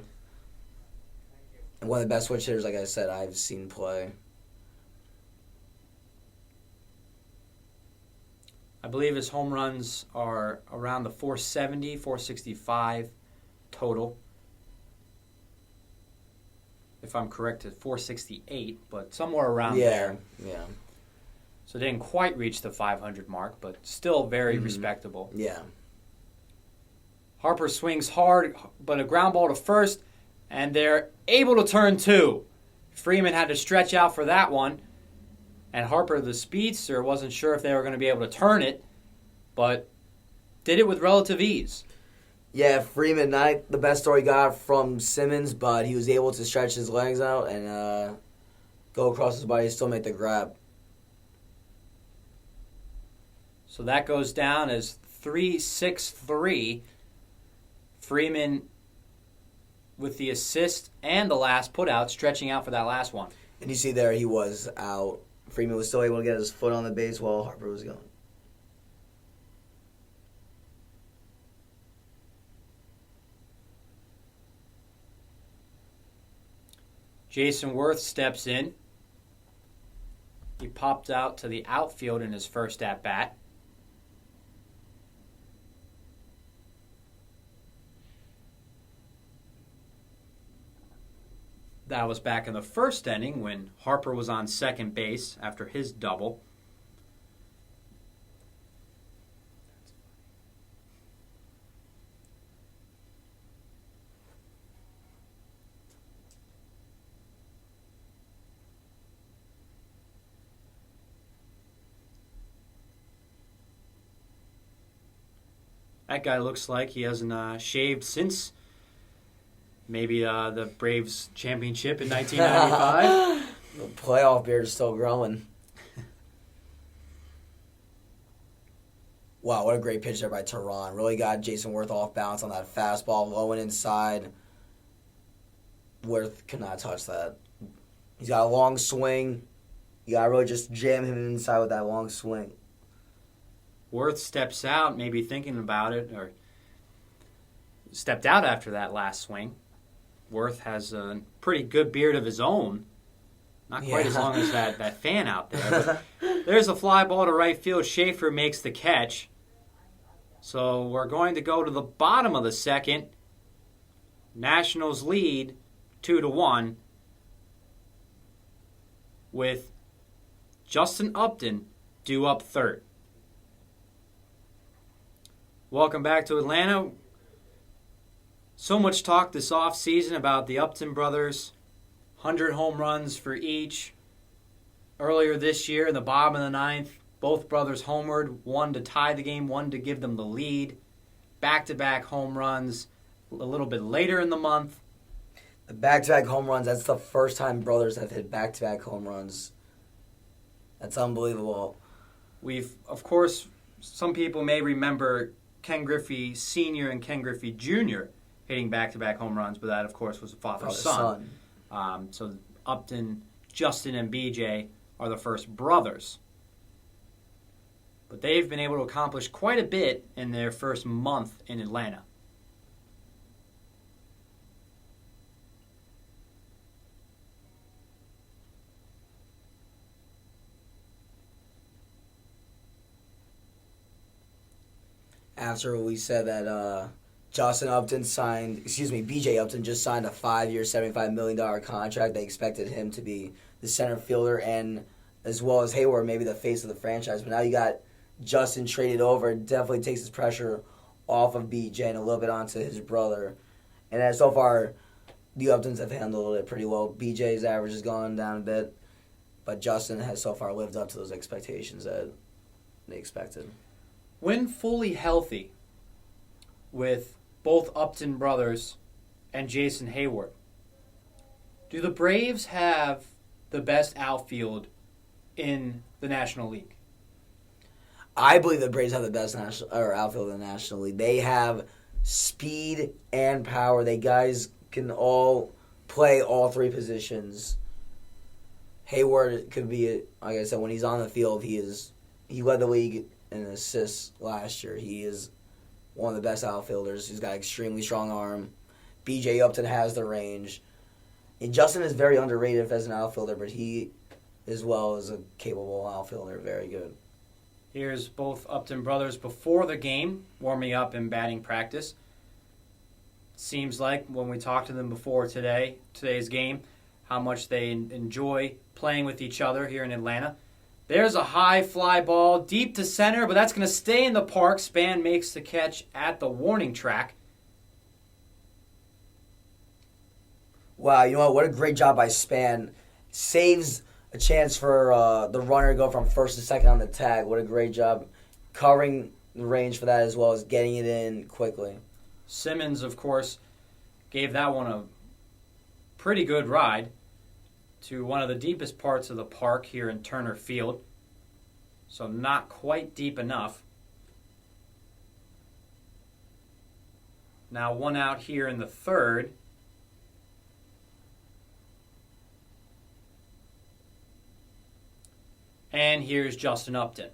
And one of the best switch hitters, like I said, I've seen play. I believe his home runs are around the 470, 465 total. If I'm correct, at 468, but somewhere around there. Yeah. So didn't quite reach the 500 mark, but still very respectable. Yeah. Harper swings hard, but a ground ball to first, and they're able to turn two. Freeman had to stretch out for that one, and Harper, the speedster, wasn't sure if they were going to be able to turn it, but did it with relative ease. Yeah, Freeman, not the best throw he got from Simmons, but he was able to stretch his legs out and go across his body and still make the grab. So that goes down as 3-6-3. Freeman with the assist and the last putout, stretching out for that last one. And you see there he was out. Freeman was still able to get his foot on the base while Harper was going. Jason Worth steps in. He popped out to the outfield in his first at-bat. That was back in the first inning when Harper was on second base after his double. That guy looks like he hasn't shaved since maybe the Braves championship in 1995. The playoff beard is still growing. Wow, what a great pitch there by Teheran. Really got Jason Worth off balance on that fastball, low and inside. Worth could not touch that. He's got a long swing. You got to really just jam him inside with that long swing. Worth steps out, maybe thinking about it, or stepped out after that last swing. Worth has a pretty good beard of his own. Not quite as long as that fan out there. But there's a fly ball to right field. Schaefer makes the catch. So we're going to go to the bottom of the second. Nationals lead 2-1 with Justin Upton due up third. Welcome back to Atlanta. So much talk this offseason about the Upton brothers. 100 home runs for each. Earlier this year, in the bottom of the ninth, both brothers homered. One to tie the game, one to give them the lead. Back-to-back home runs a little bit later in the month. The back-to-back home runs, that's the first time brothers have hit back-to-back home runs. That's unbelievable. We've, of course, some people may remember Ken Griffey Sr. and Ken Griffey Jr. hitting back-to-back home runs, but that, of course, was a father-son. So Upton, Justin, and BJ are the first brothers. But they've been able to accomplish quite a bit in their first month in Atlanta. After we said that BJ Upton just signed a 5-year, $75 million contract. They expected him to be the center fielder and as well as Hayward, maybe the face of the franchise. But now you got Justin traded over. It definitely takes his pressure off of BJ and a little bit onto his brother. And so far, the Uptons have handled it pretty well. BJ's average has gone down a bit, but Justin has so far lived up to those expectations that they expected. When fully healthy with both Upton brothers and Jason Hayward, do the Braves have the best outfield in the National League? I believe the Braves have the best outfield in the National League. They have speed and power. They guys can all play all three positions. Hayward could be, like I said, when he's on the field, he led the league in assists last year. He is one of the best outfielders. He's got an extremely strong arm. B.J. Upton has the range. And Justin is very underrated as an outfielder, but he, as well, is a capable outfielder. Very good. Here's both Upton brothers before the game, warming up in batting practice. Seems like when we talked to them before today's game, how much they enjoy playing with each other here in Atlanta. There's a high fly ball deep to center, but that's going to stay in the park. Span makes the catch at the warning track. Wow, you know what? What a great job by Span. Saves a chance for the runner to go from first to second on the tag. What a great job covering the range for that as well as getting it in quickly. Simmons, of course, gave that one a pretty good ride to one of the deepest parts of the park here in Turner Field. So not quite deep enough. Now one out here in the third. And here's Justin Upton.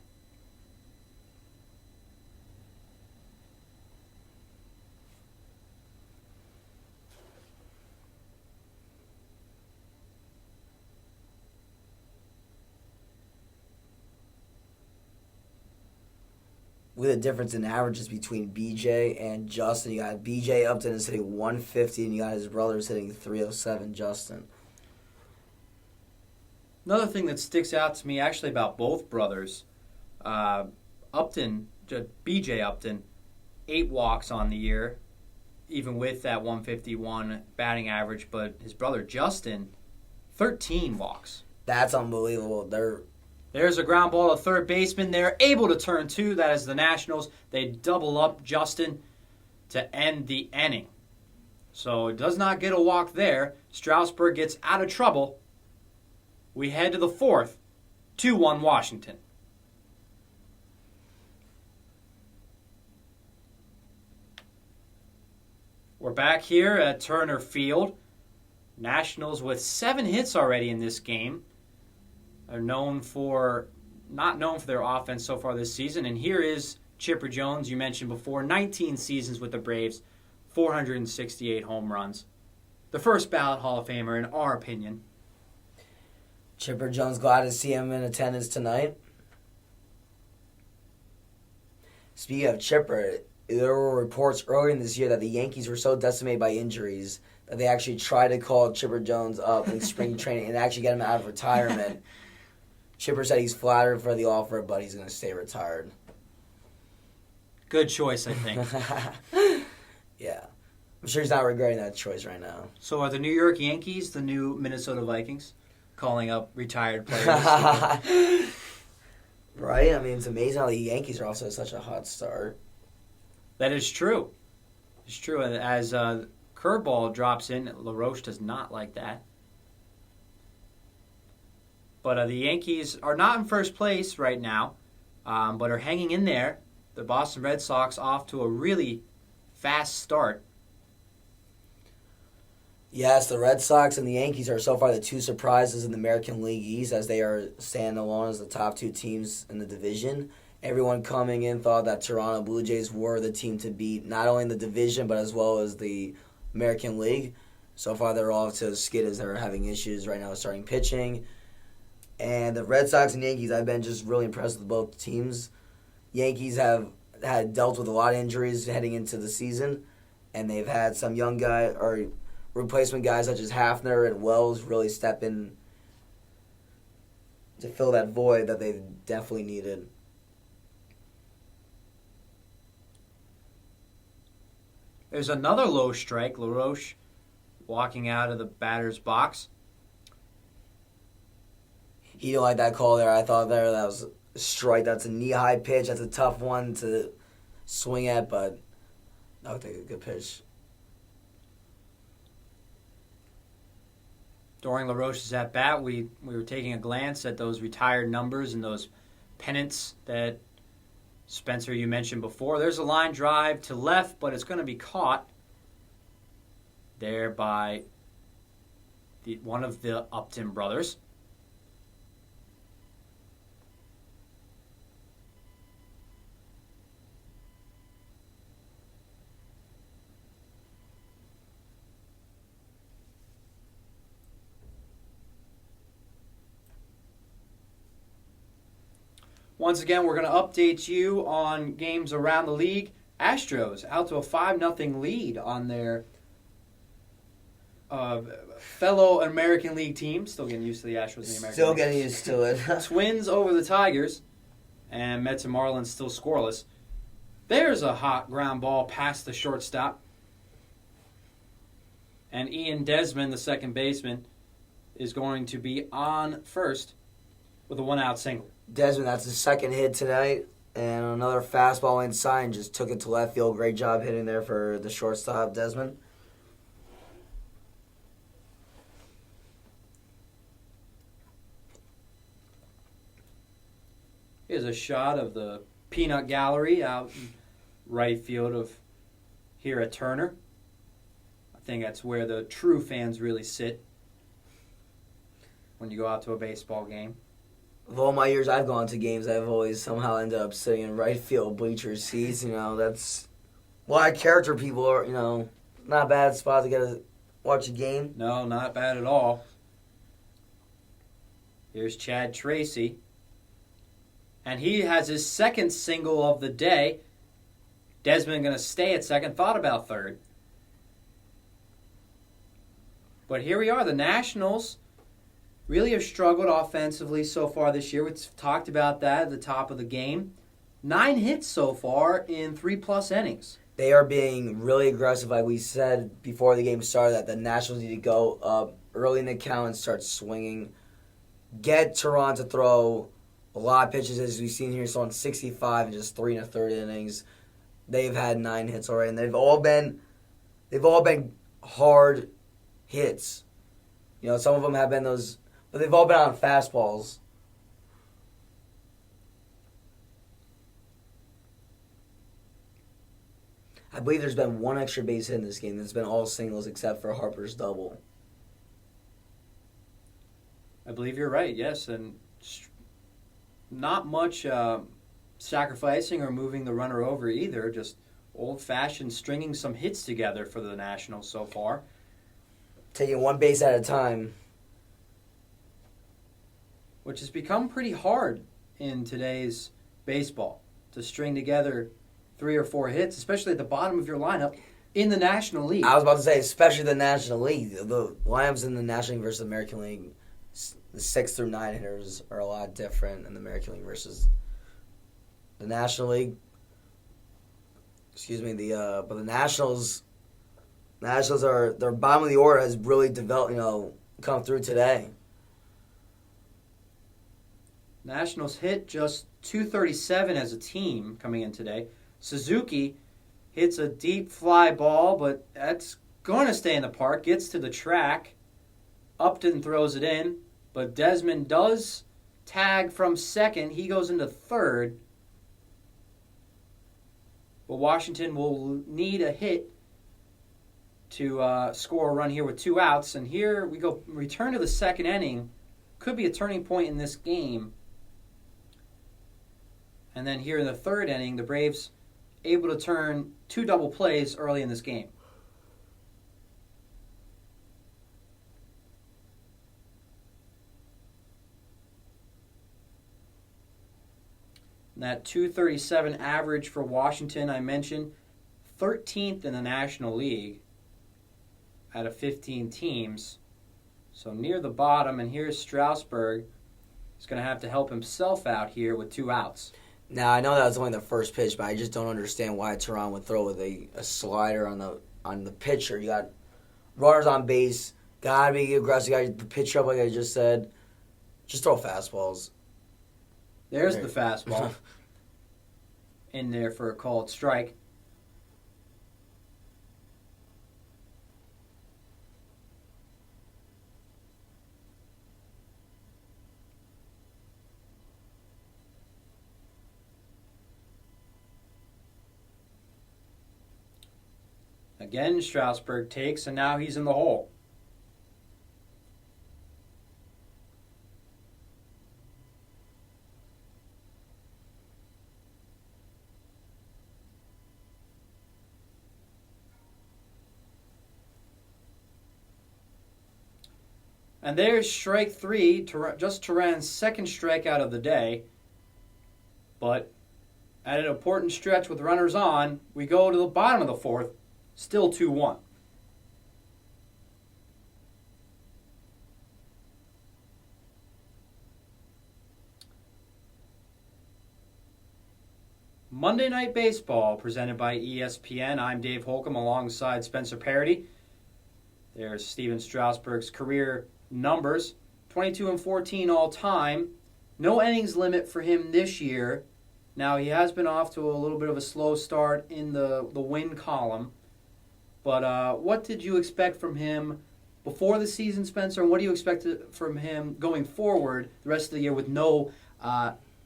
With a difference in averages between BJ and Justin. You got BJ Upton is hitting 150, and you got his brothers hitting 307, Justin. Another thing that sticks out to me actually about both brothers, BJ Upton, 8 walks on the year, even with that 151 batting average, but his brother Justin, 13 walks. That's unbelievable. There's a ground ball to third baseman. They're able to turn two. That is the Nationals. They double up Justin to end the inning. So it does not get a walk there. Strasburg gets out of trouble. We head to the fourth, 2-1 Washington. We're back here at Turner Field. Nationals with 7 hits already in this game. Are not known for their offense so far this season. And here is Chipper Jones, you mentioned before, 19 seasons with the Braves, 468 home runs. The first ballot Hall of Famer in our opinion. Chipper Jones, glad to see him in attendance tonight. Speaking of Chipper, there were reports earlier in this year that the Yankees were so decimated by injuries that they actually tried to call Chipper Jones up in spring training and actually get him out of retirement. Chipper said he's flattered for the offer, but he's going to stay retired. Good choice, I think. Yeah. I'm sure he's not regretting that choice right now. So are the New York Yankees the new Minnesota Vikings? Calling up retired players. Right? I mean, it's amazing how the Yankees are also such a hot start. That is true. It's true. And as curveball drops in, LaRoche does not like that. But the Yankees are not in first place right now, but are hanging in there. The Boston Red Sox off to a really fast start. Yes, the Red Sox and the Yankees are so far the 2 surprises in the American League East as they are standing alone as the top 2 teams in the division. Everyone coming in thought that Toronto Blue Jays were the team to beat, not only in the division but as well as the American League. So far they're all to skid as they're having issues right now starting pitching. And the Red Sox and Yankees, I've been just really impressed with both teams. Yankees have had dealt with a lot of injuries heading into the season, and they've had some young guy or replacement guys such as Hafner and Wells really step in to fill that void that they've definitely needed. There's another low strike. LaRoche walking out of the batter's box. He didn't like that call there. I thought that was a strike. That's a knee-high pitch. That's a tough one to swing at, but that would take a good pitch. During LaRoche's at bat, we were taking a glance at those retired numbers and those pennants that Spencer, you mentioned before. There's a line drive to left, but it's going to be caught there by one of the Upton brothers. Once again, we're going to update you on games around the league. Astros out to a 5-0 lead on their fellow American League team. Still getting used to the Astros in the American League. Still getting used to it. Twins over the Tigers. And Mets and Marlins still scoreless. There's a hot ground ball past the shortstop. And Ian Desmond, the second baseman, is going to be on first with a 1-out single. Desmond, that's his second hit tonight. And another fastball inside and just took it to left field. Great job hitting there for the shortstop, Desmond. Here's a shot of the peanut gallery out in right field of here at Turner. I think that's where the true fans really sit when you go out to a baseball game. Of all my years I've gone to games, I've always somehow ended up sitting in right field bleacher seats. You know, that's why character people are, you know, not a bad spot to get to watch a game. No, not bad at all. Here's Chad Tracy. And he has his second single of the day. Desmond going to stay at second. Thought about third. But here we are. The Nationals really have struggled offensively so far this year. We've talked about that at the top of the game. 9 hits so far in 3+ innings. They are being really aggressive. Like we said before the game started, that the Nationals need to go up early in the count and start swinging. Get Teheran to throw a lot of pitches, as we've seen here, so on 65 in just 3 1/3 innings. They've had 9 hits already, and they've all been hard hits. You know, some of them have been those, but they've all been on fastballs. I believe there's been one extra base hit in this game. It's been all singles except for Harper's double. I believe you're right, yes, and not much sacrificing or moving the runner over either, just old-fashioned stringing some hits together for the Nationals so far. Taking one base at a time. Which has become pretty hard in today's baseball, to string together 3 or 4 hits, especially at the bottom of your lineup in the National League. I was about to say, especially the National League. The lineups in the National League versus the American League, the 6 through 9 hitters are a lot different in the American League versus the National League. Excuse me, but the Nationals are, their bottom of the order has really developed, come through today. Nationals hit just .237 as a team coming in today. Suzuki hits a deep fly ball, but that's going to stay in the park. Gets to the track. Upton throws it in, but Desmond does tag from second. He goes into third. But Washington will need a hit to score a run here with 2 outs. And here we go. Return to the second inning. Could be a turning point in this game. And then here in the third inning, the Braves able to turn 2 double plays early in this game. And that .237 average for Washington, I mentioned, 13th in the National League out of 15 teams. So near the bottom, and here's Strasburg. He's going to have to help himself out here with 2 outs. Now, I know that was only the first pitch, but I just don't understand why Teheran would throw with a slider on the pitcher. You got runners on base. Got to be aggressive. Got to pitch up like I just said. Just throw fastballs. There's the fastball in there for a called strike. Again, Strasburg takes, and now he's in the hole. And there's strike three, just Turan's second strikeout of the day. But at an important stretch with runners on, we go to the bottom of the fourth, still 2-1. Monday Night Baseball, presented by ESPN. I'm Dave Holcomb alongside Spencer Parody. There's Steven Strasburg's career numbers, 22-14 all time. No innings limit for him this year. Now, he has been off to a little bit of a slow start in the win column. But what did you expect from him before the season, Spencer? And what do you expect from him going forward the rest of the year with no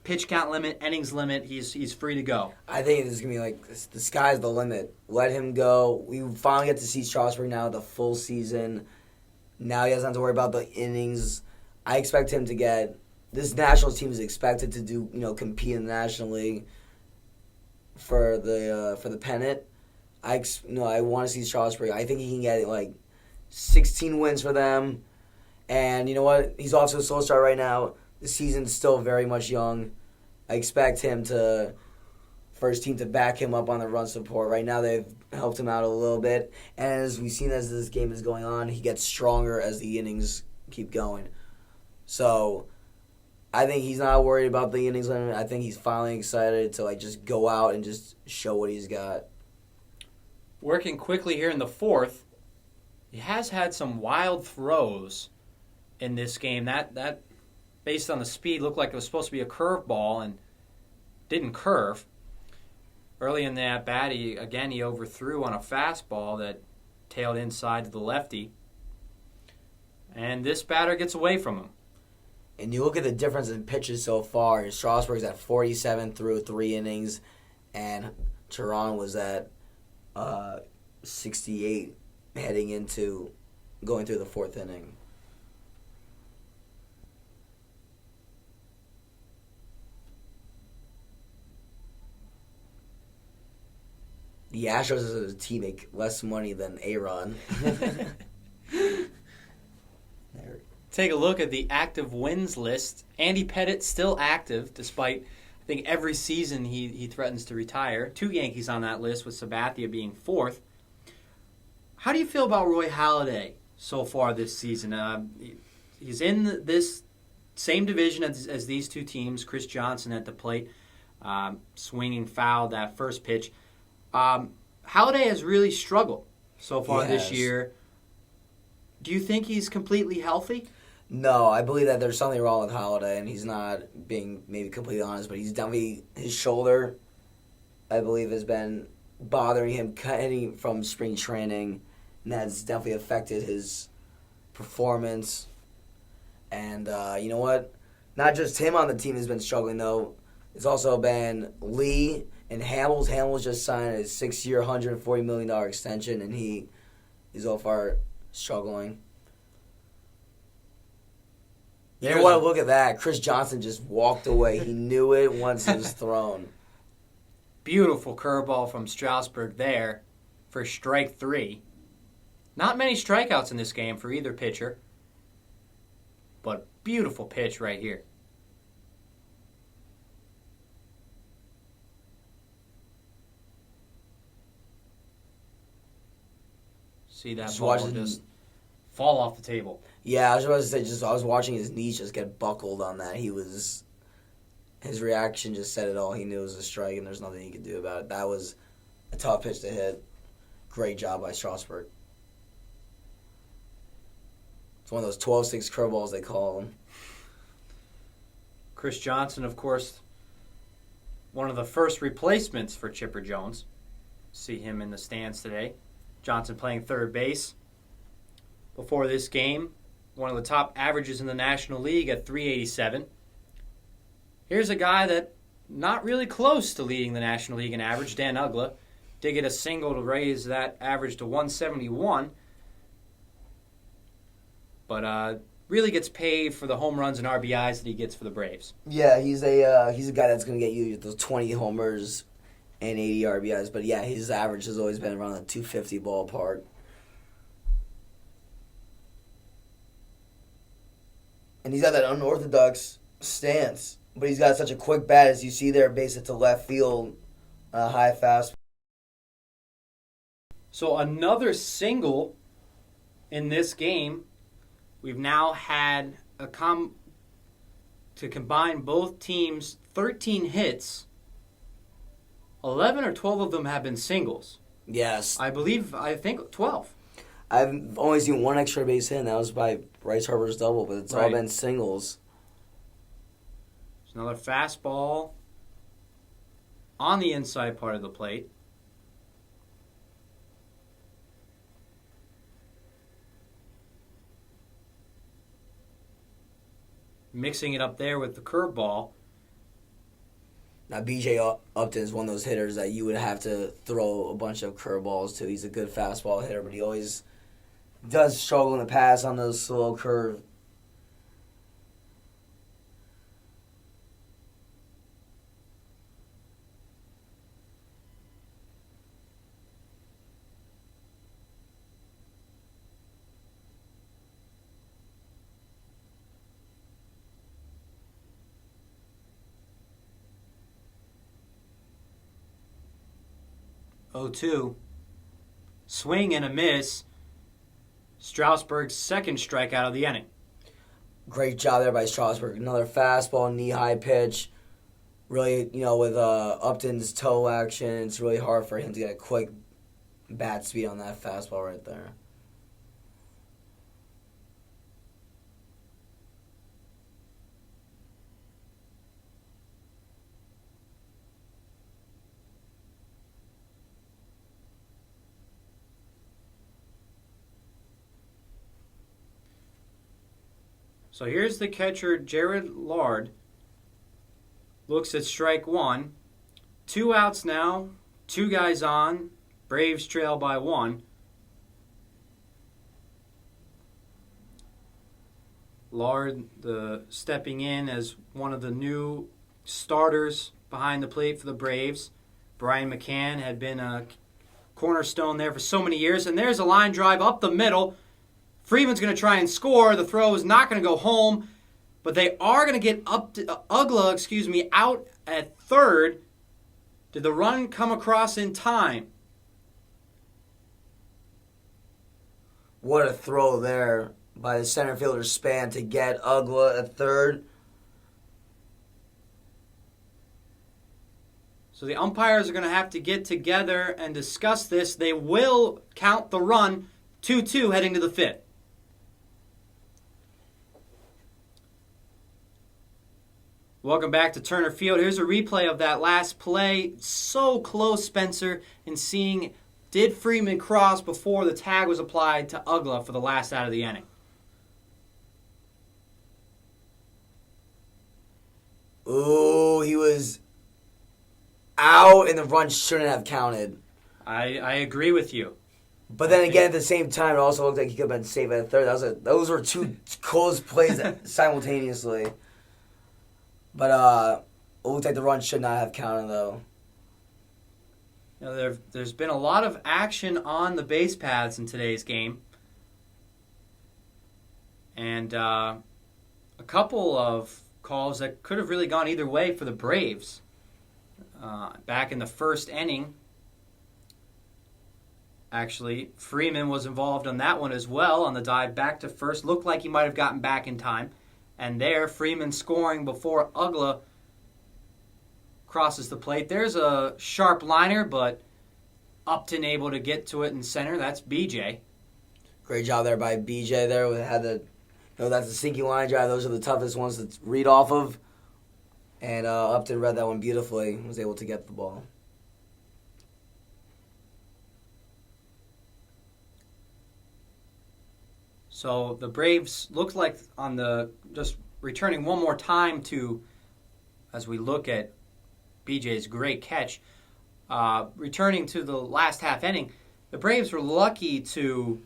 pitch count limit, innings limit? He's free to go. I think it's going to be like the sky's the limit. Let him go. We finally get to see Strasburg now the full season. Now he doesn't have to worry about the innings. I expect him to get... This Nationals team is expected to do, compete in the National League for the pennant. I want to see Strasburg. I think he can get 16 wins for them. And you know what? He's off to a slow start right now. The season's still very much young. I expect him for his team to back him up on the run support. Right now they've helped him out a little bit. And as we've seen as this game is going on, he gets stronger as the innings keep going. So I think he's not worried about the innings limit. I think he's finally excited to just go out and just show what he's got. Working quickly here in the fourth, he has had some wild throws in this game. That based on the speed, looked like it was supposed to be a curveball and didn't curve. Early in the at-bat, he overthrew on a fastball that tailed inside to the lefty. And this batter gets away from him. And you look at the difference in pitches so far. Strasburg's at 47 through 3 innings, and Turan was at 68 going through the 4th inning. The Astros as a team make less money than A-Rod. Take a look at the active wins list. Andy Pettitte still active, despite, I think, every season he threatens to retire. 2 Yankees on that list, with Sabathia being 4th. How do you feel about Roy Halladay so far this season? He's in this same division as these two teams. Chris Johnson at the plate, swinging foul that first pitch. Halladay has really struggled so far this year. Do you think he's completely healthy? No, I believe that there's something wrong with Halladay, and he's not being maybe completely honest, but he's definitely, his shoulder, I believe, has been bothering him cutting from spring training, and that's definitely affected his performance. And you know what? Not just him on the team has been struggling, though. It's also been Lee and Hamels. Hamels just signed a 6-year, $140 million extension, and he is so far struggling. You know what? Look at that. Chris Johnson just walked away. He knew it once it was thrown. Beautiful curveball from Strasburg there for strike 3. Not many strikeouts in this game for either pitcher, but beautiful pitch right here. See that ball just fall off the table. Yeah, I was about to say, I was watching his knees just get buckled on that. His reaction just said it all. He knew it was a strike, and there's nothing he could do about it. That was a tough pitch to hit. Great job by Strasburg. It's one of those 12-6 curveballs they call them. Chris Johnson, of course, one of the first replacements for Chipper Jones. See him in the stands today. Johnson playing third base. Before this game, one of the top averages in the National League at .387. Here's a guy that not really close to leading the National League in average, Dan Uggla. Did get a single to raise that average to 171. But really gets paid for the home runs and RBIs that he gets for the Braves. Yeah, he's a guy that's going to get you those 20 homers and 80 RBIs. But yeah, his average has always been around the 250 ballpark. And he's got that unorthodox stance, but he's got such a quick bat, as you see there, base it to left field, high fast. So another single in this game. We've now had to combine both teams 13 hits. 11 or 12 of them have been singles. Yes. I think 12. I've only seen one extra base hit, and that was by Bryce Harper's double, but it's all been singles. There's another fastball on the inside part of the plate. Mixing it up there with the curveball. Now, B.J. Upton is one of those hitters that you would have to throw a bunch of curveballs to. He's a good fastball hitter, but he always does struggle in the pass on those slow curve. Oh, 2. Swing and a miss. Strasburg's second strikeout of the inning. Great job there by Strasburg. Another fastball, knee-high pitch. Really, with Upton's toe action, it's really hard for him to get a quick bat speed on that fastball right there. So here's the catcher, Jared Lard. Looks at strike one. 2 outs now. 2 guys on. Braves trail by 1. Lard stepping in as one of the new starters behind the plate for the Braves. Brian McCann had been a cornerstone there for so many years. And there's a line drive up the middle. Freeman's going to try and score. The throw is not going to go home, but they are going to get Ugla, out at third. Did the run come across in time? What a throw there by the center fielder Span to get Ugla at third. So the umpires are going to have to get together and discuss this. They will count the run 2-2 heading to the 5th. Welcome back to Turner Field. Here's a replay of that last play. So close, Spencer, in seeing did Freeman cross before the tag was applied to Ugla for the last out of the inning. Ooh, he was out and the run shouldn't have counted. I agree with you. But then again, at the same time, it also looked like he could have been safe at third. Those were 2 close plays simultaneously. But it looked like the run should not have counted, though. There's been a lot of action on the base paths in today's game. And a couple of calls that could have really gone either way for the Braves. Back in the first inning, actually, Freeman was involved on that one as well, on the dive back to first. Looked like he might have gotten back in time. And there, Freeman scoring before Ugla crosses the plate. There's a sharp liner, but Upton able to get to it in center. That's BJ. Great job there by BJ there. We had that's a sinky line drive. Those are the toughest ones to read off of. And Upton read that one beautifully. Was able to get the ball. So the Braves looked like just returning one more time to, as we look at BJ's great catch, returning to the last half inning, the Braves were lucky to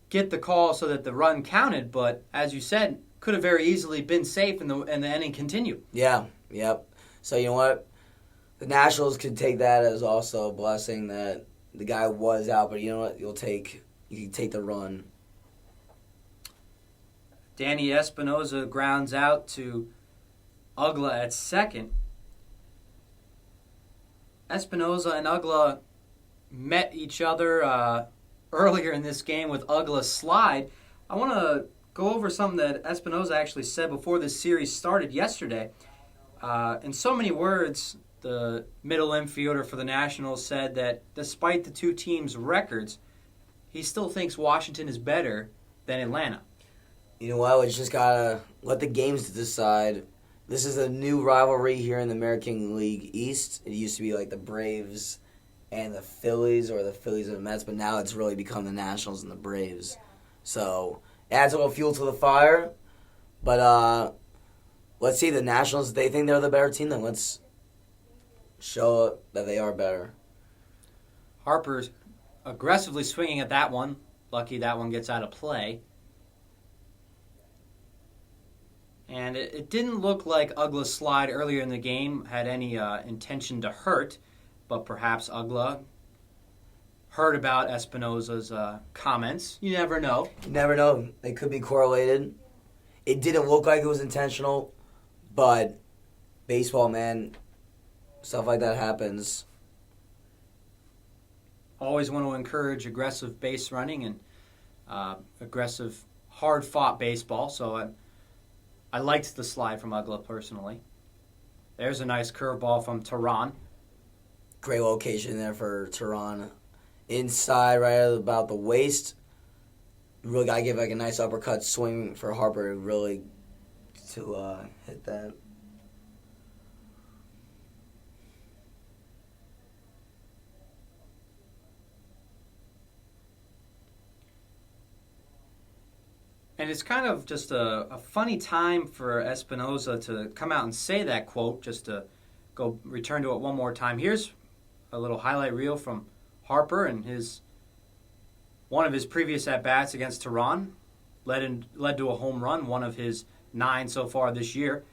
get the call so that the run counted, but as you said, could have very easily been safe and the inning continued. Yeah, yep. So you know what? The Nationals could take that as also a blessing that the guy was out, but you know what? You can take the run. Danny Espinosa grounds out to Ugla at second. Espinosa and Ugla met each other earlier in this game with Ugla's slide. I want to go over something that Espinosa actually said before this series started yesterday. In so many words, the middle infielder for the Nationals said that despite the two teams' records, he still thinks Washington is better than Atlanta. You know what? We just gotta let the games decide. This is a new rivalry here in the American League East. It used to be like the Braves and the Phillies, or the Phillies and the Mets, but now it's really become the Nationals and the Braves. So it adds a little fuel to the fire. But let's see, the Nationals, they think they're the better team, then let's show that they are better. Harper's aggressively swinging at that one. Lucky that one gets out of play. And it didn't look like Ugla's slide earlier in the game had any intention to hurt, but perhaps Ugla heard about Espinosa's comments. You never know. You never know. They could be correlated. It didn't look like it was intentional, but baseball, man, stuff like that happens. Always want to encourage aggressive base running and aggressive, hard-fought baseball, so I liked the slide from Ugla personally. There's a nice curveball from Teheran. Great location there for Teheran. Inside, right about the waist. You really got to give like a nice uppercut swing for Harper really to hit that. And it's kind of just a funny time for Espinosa to come out and say that quote, just to go return to it one more time. Here's a little highlight reel from Harper and one of his previous at-bats against Teheran. Led to a home run, one of his 9 so far this year.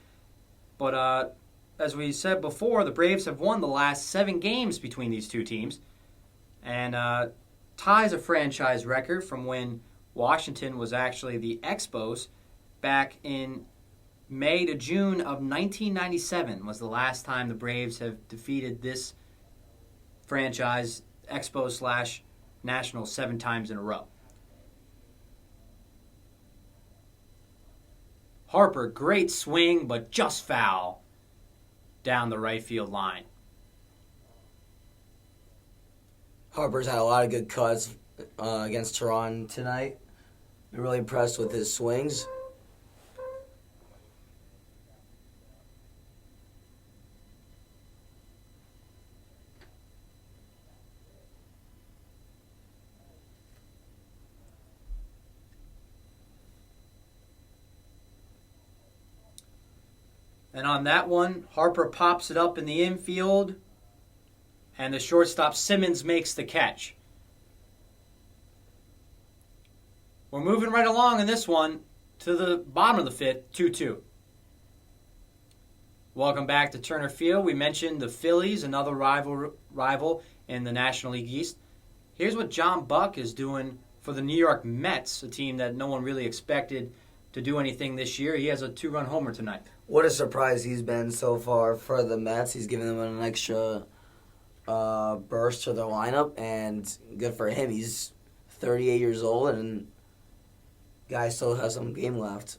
But as we said before, the Braves have won the last 7 games between these two teams, and ties a franchise record from when Washington was actually the Expos back in May to June of 1997 was the last time the Braves have defeated this franchise, Expos/Nationals, 7 times in a row. Harper, great swing, but just foul down the right field line. Harper's had a lot of good cuts against Teheran tonight. Been really impressed with his swings. And on that one, Harper pops it up in the infield, and the shortstop Simmons makes the catch. We're moving right along in this one to the bottom of the 5th, 2-2. Welcome back to Turner Field. We mentioned the Phillies, another rival in the National League East. Here's what John Buck is doing for the New York Mets, a team that no one really expected to do anything this year. He has a 2-run homer tonight. What a surprise he's been so far for the Mets. He's given them an extra burst to their lineup, and good for him. He's 38 years old, and guy still has some game left.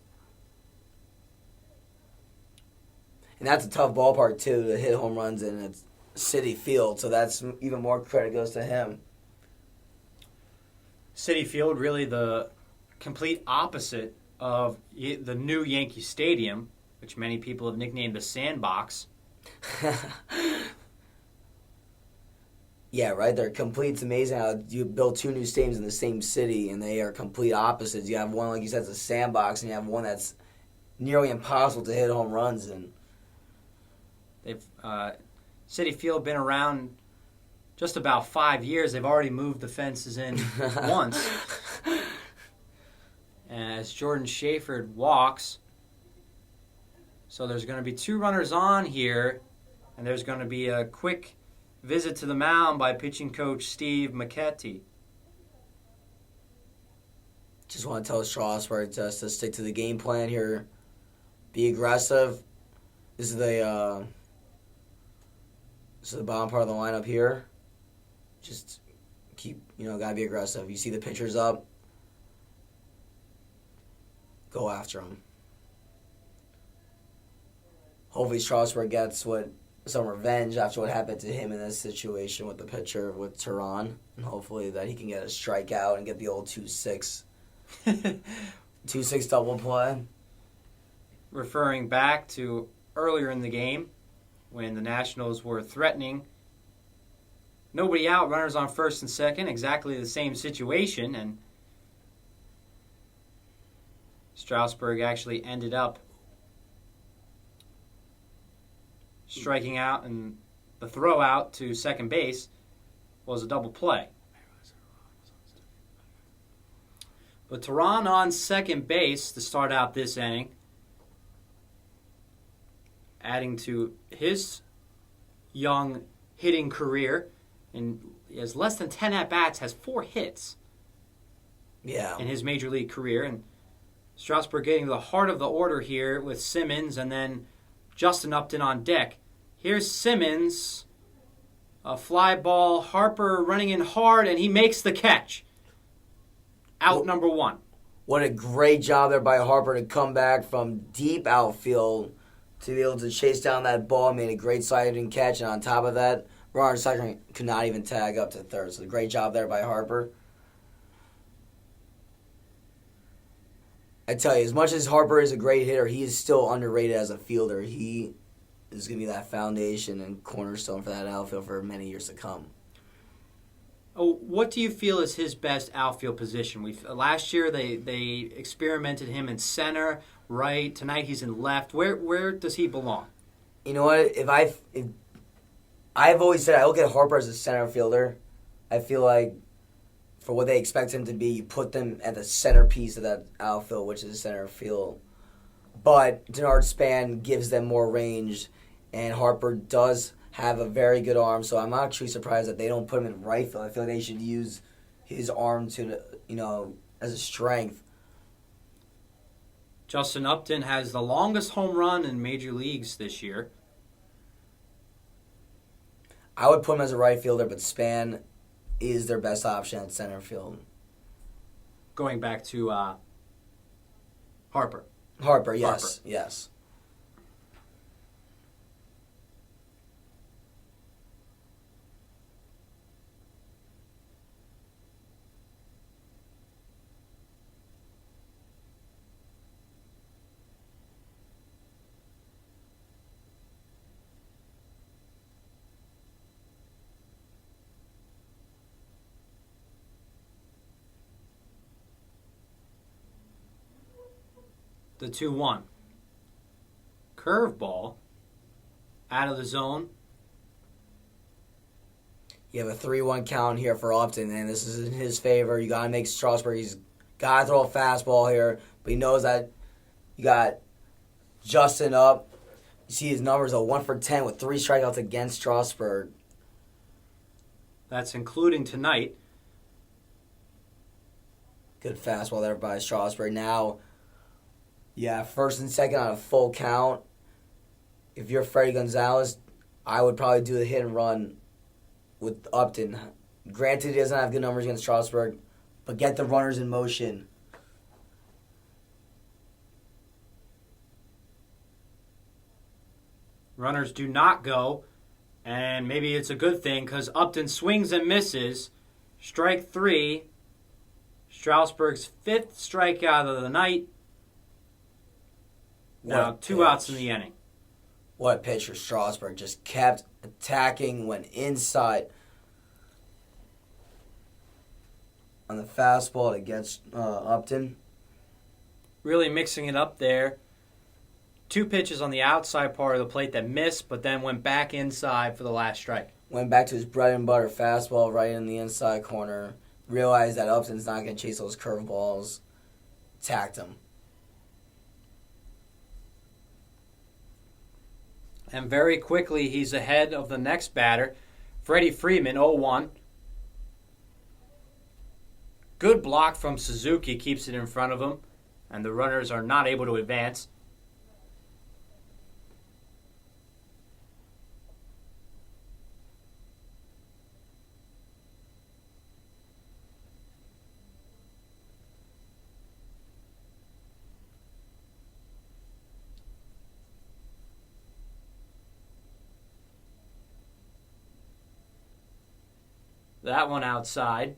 And that's a tough ballpark, too, to hit home runs in a Citi Field, so that's even more credit goes to him. Citi Field, really the complete opposite of the new Yankee Stadium, which many people have nicknamed the Sandbox. Yeah, right. They're complete. It's amazing how you build 2 new stadiums in the same city, and they are complete opposites. You have one, like you said, it's a sandbox, and you have one that's nearly impossible to hit home runs in. They've Citi Field been around just about 5 years. They've already moved the fences in once. As Jordan Shaford walks. So there's going to be 2 runners on here, and there's going to be a quick visit to the mound by pitching coach Steve McKetty. Just want to tell Strasburg just to stick to the game plan here. Be aggressive. This is the bottom part of the lineup here. Just keep, gotta be aggressive. You see the pitcher's up. Go after him. Hopefully Strasburg gets some revenge after what happened to him in this situation with the pitcher, with Teheran. And hopefully that he can get a strikeout and get the old 2-6. 2-6 double play. Referring back to earlier in the game when the Nationals were threatening. Nobody out, runners on first and second, exactly the same situation, and Strasburg actually ended up striking out, and the throw out to second base was a double play. But Teheran on second base to start out this inning, adding to his young hitting career. And he has less than 10 at-bats, has 4 hits in his major league career. And Strasburg getting to the heart of the order here with Simmons and then Justin Upton on deck. Here's Simmons, a fly ball, Harper running in hard, and he makes the catch. Out number 1. What a great job there by Harper to come back from deep outfield to be able to chase down that ball. Made a great sliding catch, and on top of that, runner second could not even tag up to third. So great job there by Harper. I tell you, as much as Harper is a great hitter, he is still underrated as a fielder. He is going to be that foundation and cornerstone for that outfield for many years to come. Oh, what do you feel is his best outfield position? Last year they experimented him in center, right. Tonight he's in left. Where does he belong? You know what? I've always said I look at Harper as a center fielder. I feel like for what they expect him to be, you put them at the centerpiece of that outfield, which is center field. But Denard Span gives them more range, and Harper does have a very good arm, so I'm actually surprised that they don't put him in right field. I feel like they should use his arm as a strength. Justin Upton has the longest home run in major leagues this year. I would put him as a right fielder, but Span is their best option at center field. Going back to Harper. Harper, yes. Harper. Yes. The 2-1. Curveball out of the zone. You have a 3-1 count here for Upton, and this is in his favor. You got to make Strasburg. He's got to throw a fastball here, but he knows that you got Justin up. You see his numbers, 1 for 10 with 3 strikeouts against Strasburg. That's including tonight. Good fastball there by Strasburg. Now, first and second on a full count. If you're Freddie Gonzalez, I would probably do the hit and run with Upton. Granted, he doesn't have good numbers against Strasburg, but get the runners in motion. Runners do not go, and maybe it's a good thing because Upton swings and misses. Strike 3. Strasburg's 5th strikeout of the night. Now, 2 outs in the inning. What pitcher Strasburg just kept attacking, went inside on the fastball against Upton. Really mixing it up there. 2 pitches on the outside part of the plate that missed, but then went back inside for the last strike. went back to his bread and butter fastball right in the inside corner, realized that Upton's not going to chase those curveballs, tacked him. And very quickly, he's ahead of the next batter, Freddie Freeman, 0-1. Good block from Suzuki keeps it in front of him, and the runners are not able to advance. That one outside.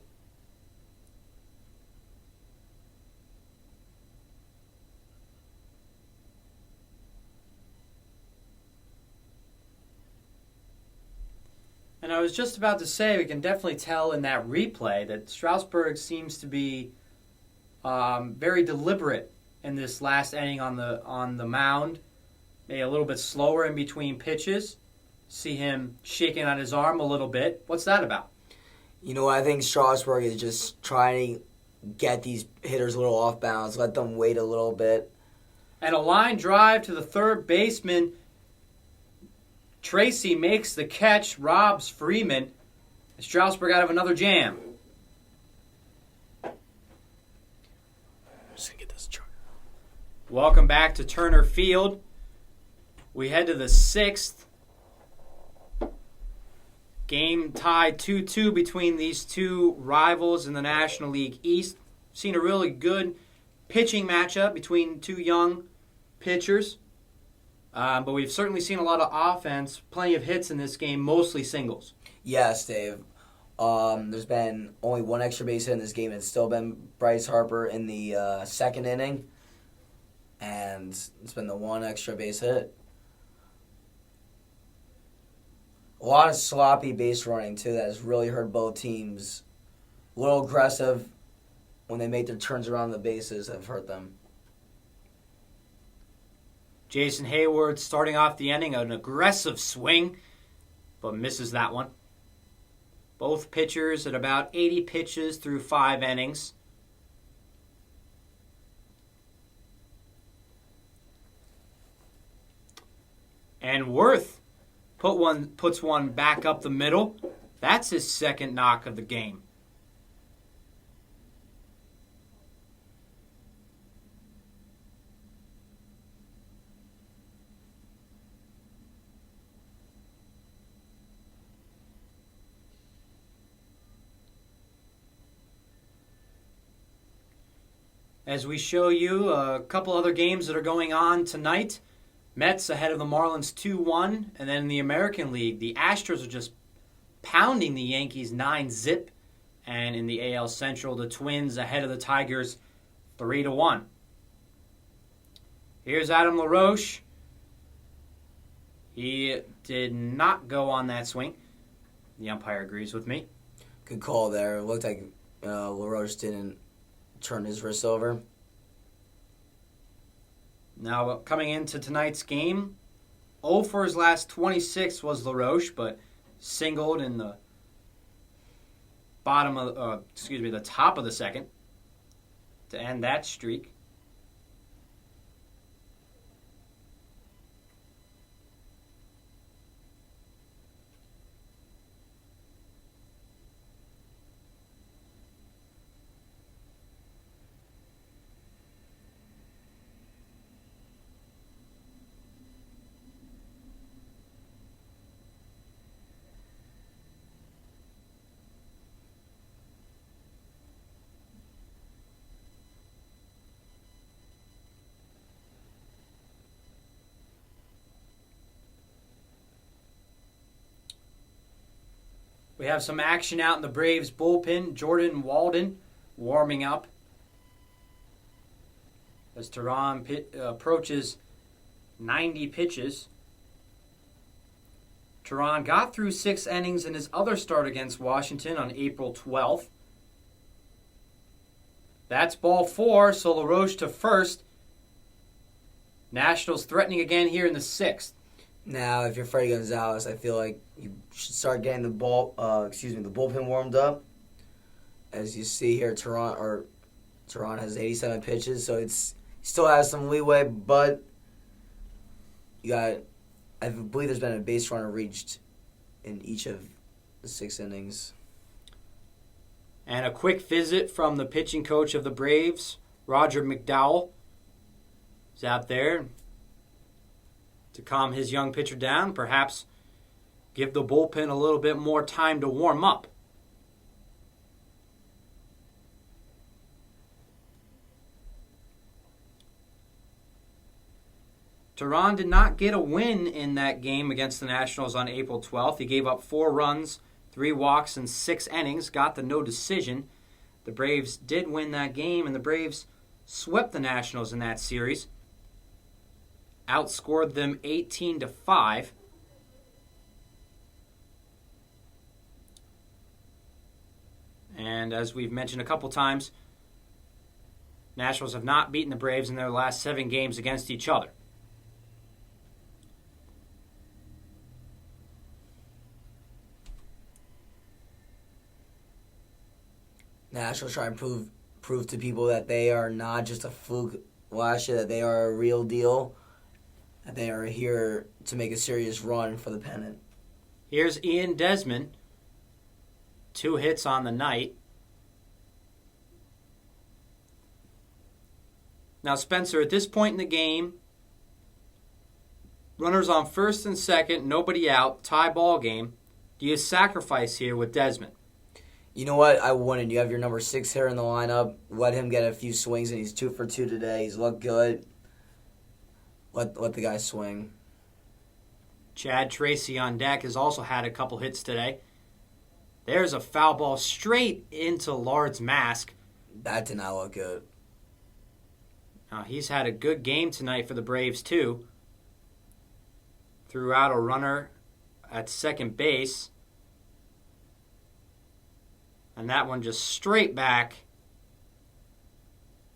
And I was just about to say, we can definitely tell in that replay that Strasburg seems to be very deliberate in this last inning on the mound. Maybe a little bit slower in between pitches. See him shaking on his arm a little bit. What's that about? You know what? I think Strasburg is just trying to get these hitters a little off balance, let them wait a little bit. And a line drive to the third baseman. Tracy makes the catch, robs Freeman. Strasburg out of another jam. I'm just going to get this chart. Welcome back to Turner Field. We head to the sixth. Game tied 2-2 between these two rivals in the National League East. Seen a really good pitching matchup between two young pitchers. But we've certainly seen a lot of offense, plenty of hits in this game, mostly singles. Yes, Dave. There's been only one extra base hit in this game. It's still been Bryce Harper in the second inning. And it's been the one extra base hit. A lot of sloppy base running, too, that has really hurt both teams. A little aggressive when they make their turns around the bases have hurt them. Jason Hayward starting off the inning, an aggressive swing, but misses that one. Both pitchers at about 80 pitches through 5 innings. And Worth puts one back up the middle. That's his second knock of the game. As we show you a couple other games that are going on tonight. Mets ahead of the Marlins 2-1. And then in the American League, the Astros are just pounding the Yankees 9-zip. And in the AL Central, the Twins ahead of the Tigers 3-1. Here's Adam LaRoche. He did not go on that swing. The umpire agrees with me. Good call there. It looked like LaRoche didn't turn his wrist over. Now, coming into tonight's game, 0 for his last 26 was LaRoche, but singled in the the top of the second to end that streak. We have some action out in the Braves bullpen. Jordan Walden warming up as Tehran approaches 90 pitches. Tehran got through 6 innings in his other start against Washington on April 12th. That's ball 4, so LaRoche to first. Nationals threatening again here in the 6th. Now, if you're Freddie Gonzalez, I feel like you should start getting the bullpen warmed up. As you see here, Tehran has 87 pitches, so he still has some leeway, but I believe there's been a base runner reached in each of the 6 innings. And a quick visit from the pitching coach of the Braves, Roger McDowell, is out there to calm his young pitcher down, perhaps give the bullpen a little bit more time to warm up. Tehran did not get a win in that game against the Nationals on April 12th. He gave up 4 runs, 3 walks, and 6 innings, got the no decision. The Braves did win that game, and the Braves swept the Nationals in that series. Outscored them 18-5. And as we've mentioned a couple times, Nationals have not beaten the Braves in their last 7 games against each other. Nationals try and prove to people that they are not just a fluke last year, that they are a real deal, that they are here to make a serious run for the pennant. Here's Ian Desmond. 2 hits on the night. Now, Spencer, at this point in the game, runners on first and second, nobody out, tie ball game. Do you sacrifice here with Desmond? You know what? I wouldn't. You have your number 6 hitter in the lineup. Let him get a few swings, and he's 2 for 2 today. He's looked good. Let the guy swing. Chad Tracy on deck has also had a couple hits today. There's a foul ball straight into Lard's mask. That did not look good. Now, he's had a good game tonight for the Braves, too. Threw out a runner at second base. And that one just straight back.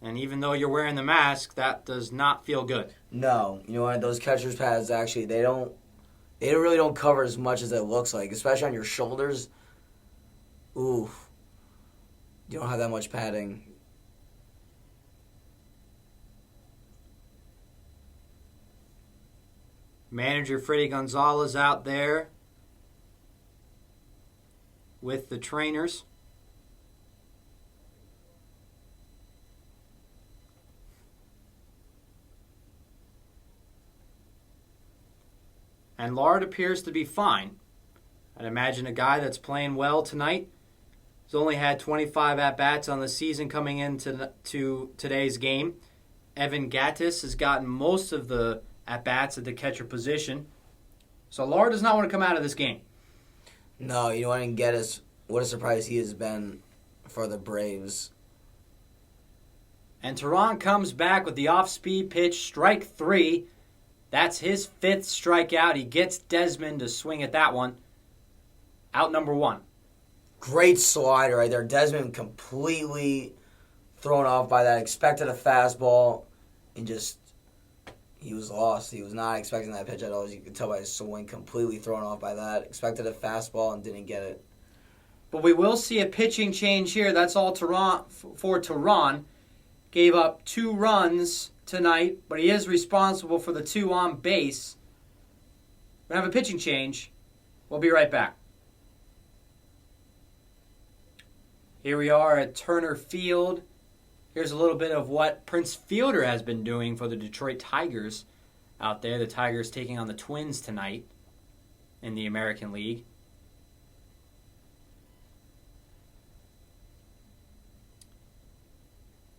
And even though you're wearing the mask, that does not feel good. No. You know what? Those catcher's pads, actually, they really don't cover as much as it looks like, especially on your shoulders. Ooh. You don't have that much padding. Manager Freddie Gonzalez out there with the trainers. And Lard appears to be fine. I'd imagine a guy that's playing well tonight. He's only had 25 at-bats on the season coming into today's game. Evan Gattis has gotten most of the at-bats at the catcher position. So Lard does not want to come out of this game. No, you know what? And Gattis, what a surprise he has been for the Braves. And Tehran comes back with the off-speed pitch, strike 3. That's his 5th strikeout. He gets Desmond to swing at that one. Out number 1. Great slider right there. Desmond completely thrown off by that. Expected a fastball and he was lost. He was not expecting that pitch at all. As you can tell by his swing, completely thrown off by that. Expected a fastball and didn't get it. But we will see a pitching change here. That's all for Tehran. Gave up 2 runs tonight, but he is responsible for the 2 on base. We're going to have a pitching change. We'll be right back. Here we are at Turner Field. Here's a little bit of what Prince Fielder has been doing for the Detroit Tigers out there. The Tigers taking on the Twins tonight in the American League.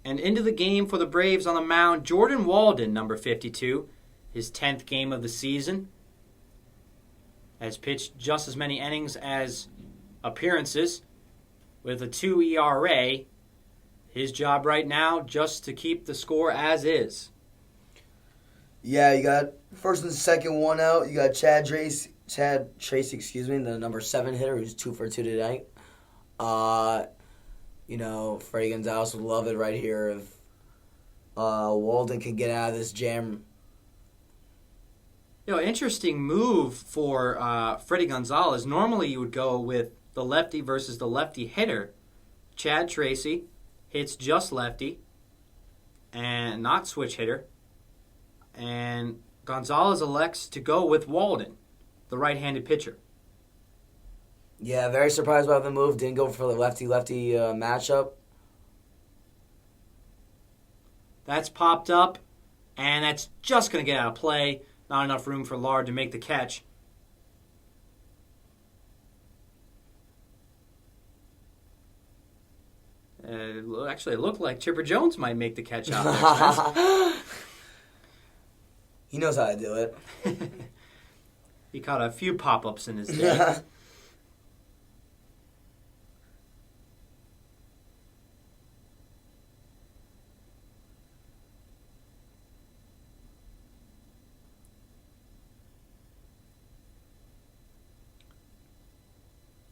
And into the game for the Braves on the mound, Jordan Walden, number 52, his 10th game of the season. Has pitched just as many innings as appearances with a 2 ERA. His job right now just to keep the score as is. Yeah, you got first and second one out. You got Chad Tracy, the number 7 hitter who's 2 for 2 tonight. Freddie Gonzalez would love it right here if Walden can get out of this jam. Interesting move for Freddie Gonzalez. Normally, you would go with the lefty versus the lefty hitter. Chad Tracy hits just lefty and not switch hitter. And Gonzalez elects to go with Walden, the right-handed pitcher. Yeah, very surprised by the move. Didn't go for the lefty-lefty matchup. That's popped up, and that's just going to get out of play. Not enough room for Lard to make the catch. Actually, it looked like Chipper Jones might make the catch out there. He knows how to do it. He caught a few pop-ups in his day.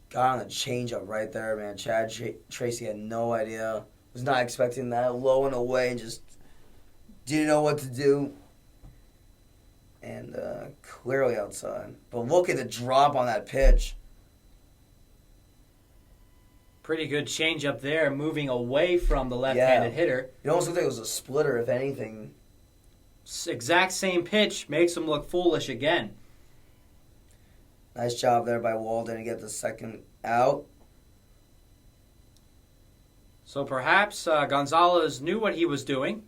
Got on the changeup right there, man. Chad Tracy had no idea. Was not expecting that. Low and away and just didn't know what to do. And clearly outside. But look at the drop on that pitch. Pretty good changeup there, moving away from the left-handed hitter. It almost looked like it was a splitter, if anything. Exact same pitch makes him look foolish again. Nice job there by Walden to get the second out. So perhaps Gonzalez knew what he was doing.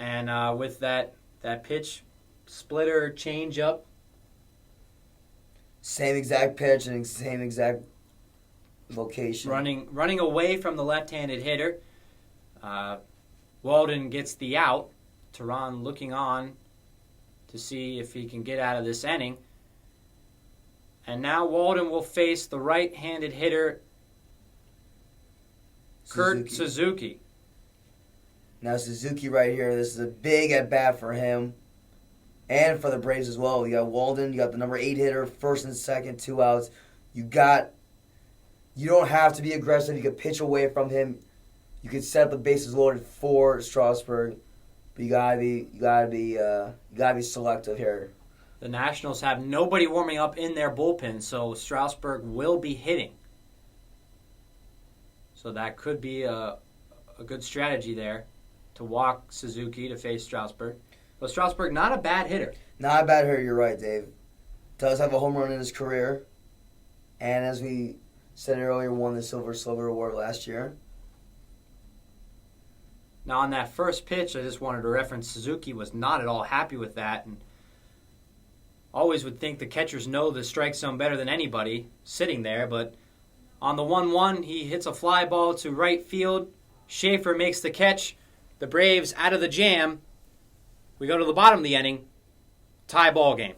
And with that pitch, splitter, change-up. Same exact pitch and same exact location. Running away from the left-handed hitter. Walden gets the out. Teran looking on to see if he can get out of this inning. And now Walden will face the right-handed hitter, Kurt Suzuki. Now Suzuki right here, this is a big at-bat for him. And for the Braves as well. You got Walden, you got the number 8 hitter, first and second, 2 outs. You don't have to be aggressive. You can pitch away from him. You can set the bases loaded for Strasburg. But you gotta be selective here. The Nationals have nobody warming up in their bullpen, so Strasburg will be hitting. So that could be a good strategy there to walk Suzuki to face Strasburg. But Strasburg, not a bad hitter. Not a bad hitter, you're right, Dave. Does have a home run in his career. And as we said earlier, won the Silver Slugger Award last year. Now, on that first pitch, I just wanted to reference Suzuki was not at all happy with that. And always would think the catchers know the strike zone better than anybody sitting there. But on the 1-1, he hits a fly ball to right field. Schaefer makes the catch. The Braves out of the jam. We go to the bottom of the inning. Tie ball game.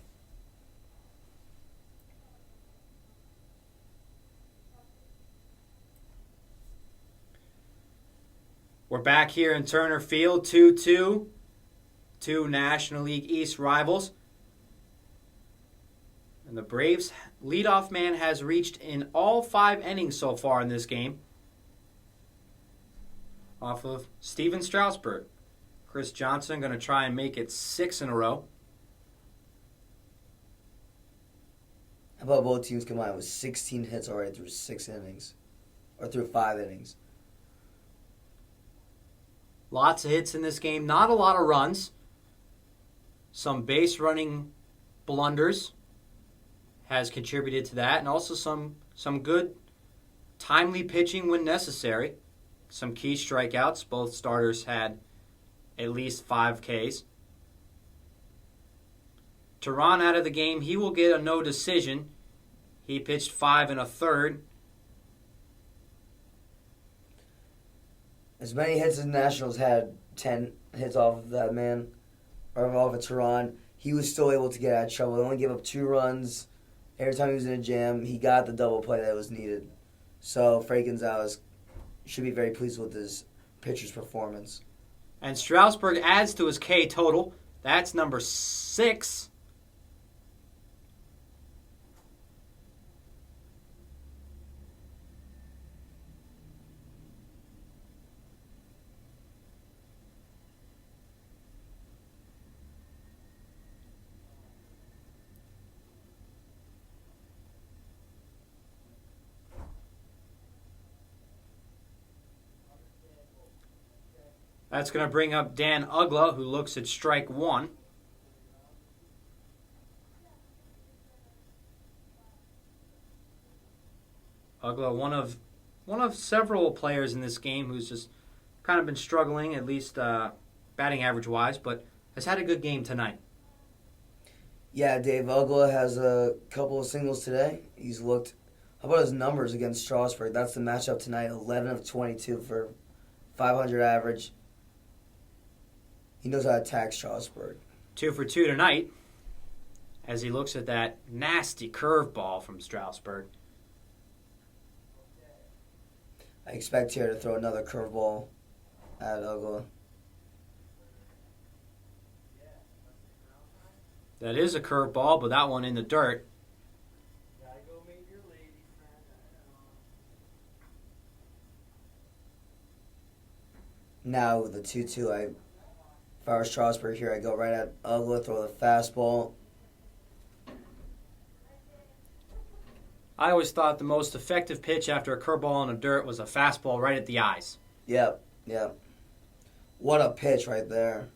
We're back here in Turner Field, 2-2. Two National League East rivals. And the Braves' leadoff man has reached in all 5 innings so far in this game. Off of Steven Strasburg. Chris Johnson going to try and make it 6 in a row. How about both teams combined with 16 hits already through 6 innings? Or through 5 innings? Lots of hits in this game. Not a lot of runs. Some base running blunders has contributed to that. And also some good timely pitching when necessary. Some key strikeouts. Both starters had at least 5 Ks. Teran out of the game. He will get a no decision. He pitched 5 1/3. As many hits as the Nationals had, 10 hits off of that man, or off of Teran, he was still able to get out of trouble. He only gave up 2 runs. Every time he was in a jam, he got the double play that was needed. So Freddie Gonzalez should be very pleased with his pitcher's performance. And Strasburg adds to his K total. That's number 6. That's going to bring up Dan Ugla, who looks at strike one. Ugla, one of several players in this game who's just kind of been struggling, at least batting average wise, but has had a good game tonight. Yeah, Dave Ugla has a couple of singles today. He's looked. How about his numbers against Strasburg? That's the matchup tonight. 11 of 22 for 500 average. He knows how to attack Strasburg. 2 for 2 tonight as he looks at that nasty curveball from Strasburg. I expect here to throw another curveball at Ugla. That is a curveball, but that one in the dirt. Now with the 2-2, if I were Strasburg here, I go right at Ugla, throw the fastball. I always thought the most effective pitch after a curveball in the dirt was a fastball right at the eyes. Yep. What a pitch right there.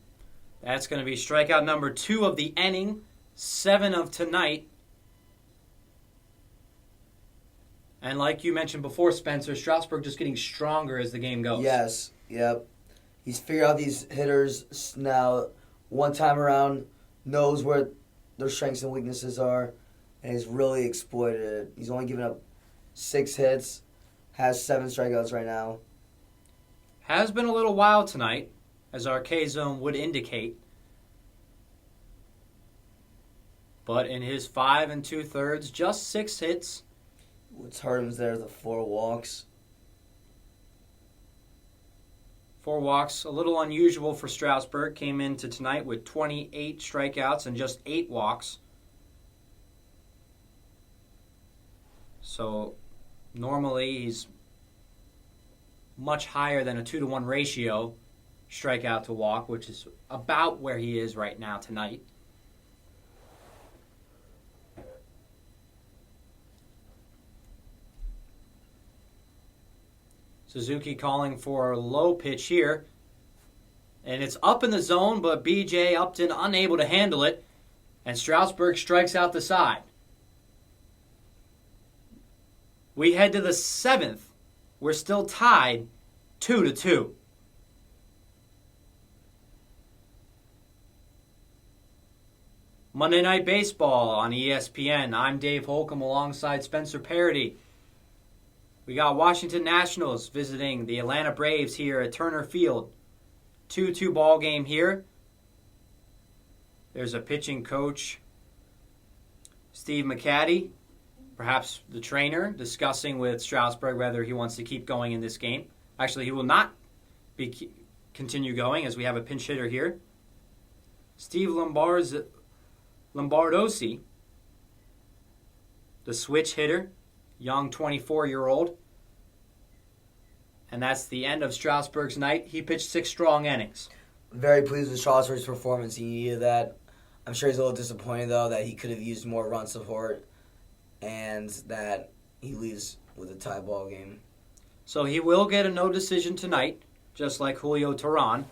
That's going to be strikeout number 2 of the inning, 7 of tonight. And like you mentioned before, Spencer, Strasburg just getting stronger as the game goes. Yes, yep. He's figured out these hitters now one time around, knows where their strengths and weaknesses are, and he's really exploited it. He's only given up 6 hits, has 7 strikeouts right now. Has been a little wild tonight, as our K-zone would indicate. But in his 5 2/3, just 6 hits. What's hurt him is there the 4 walks. 4 walks, a little unusual for Strasburg. Came into tonight with 28 strikeouts and just 8 walks. So normally he's much higher than a 2-to-1 ratio, strikeout to walk, which is about where he is right now tonight. Suzuki calling for a low pitch here. And it's up in the zone, but B.J. Upton unable to handle it. And Strasburg strikes out the side. We head to the 7th. We're still tied 2-2. Monday Night Baseball on ESPN. I'm Dave Holcomb alongside Spencer Parody. We got Washington Nationals visiting the Atlanta Braves here at Turner Field. 2-2 ball game here. There's a pitching coach, Steve McCaddy, perhaps the trainer, discussing with Strasburg whether he wants to keep going in this game. Actually, he will not continue going as we have a pinch hitter here. Steve Lombardosi, the switch hitter, young 24-year-old. And that's the end of Strasburg's night. He pitched 6 strong innings. Very pleased with Strasburg's performance. He needed that. I'm sure he's a little disappointed, though, that he could have used more run support and that he leaves with a tie ball game. So he will get a no decision tonight, just like Julio Teheran.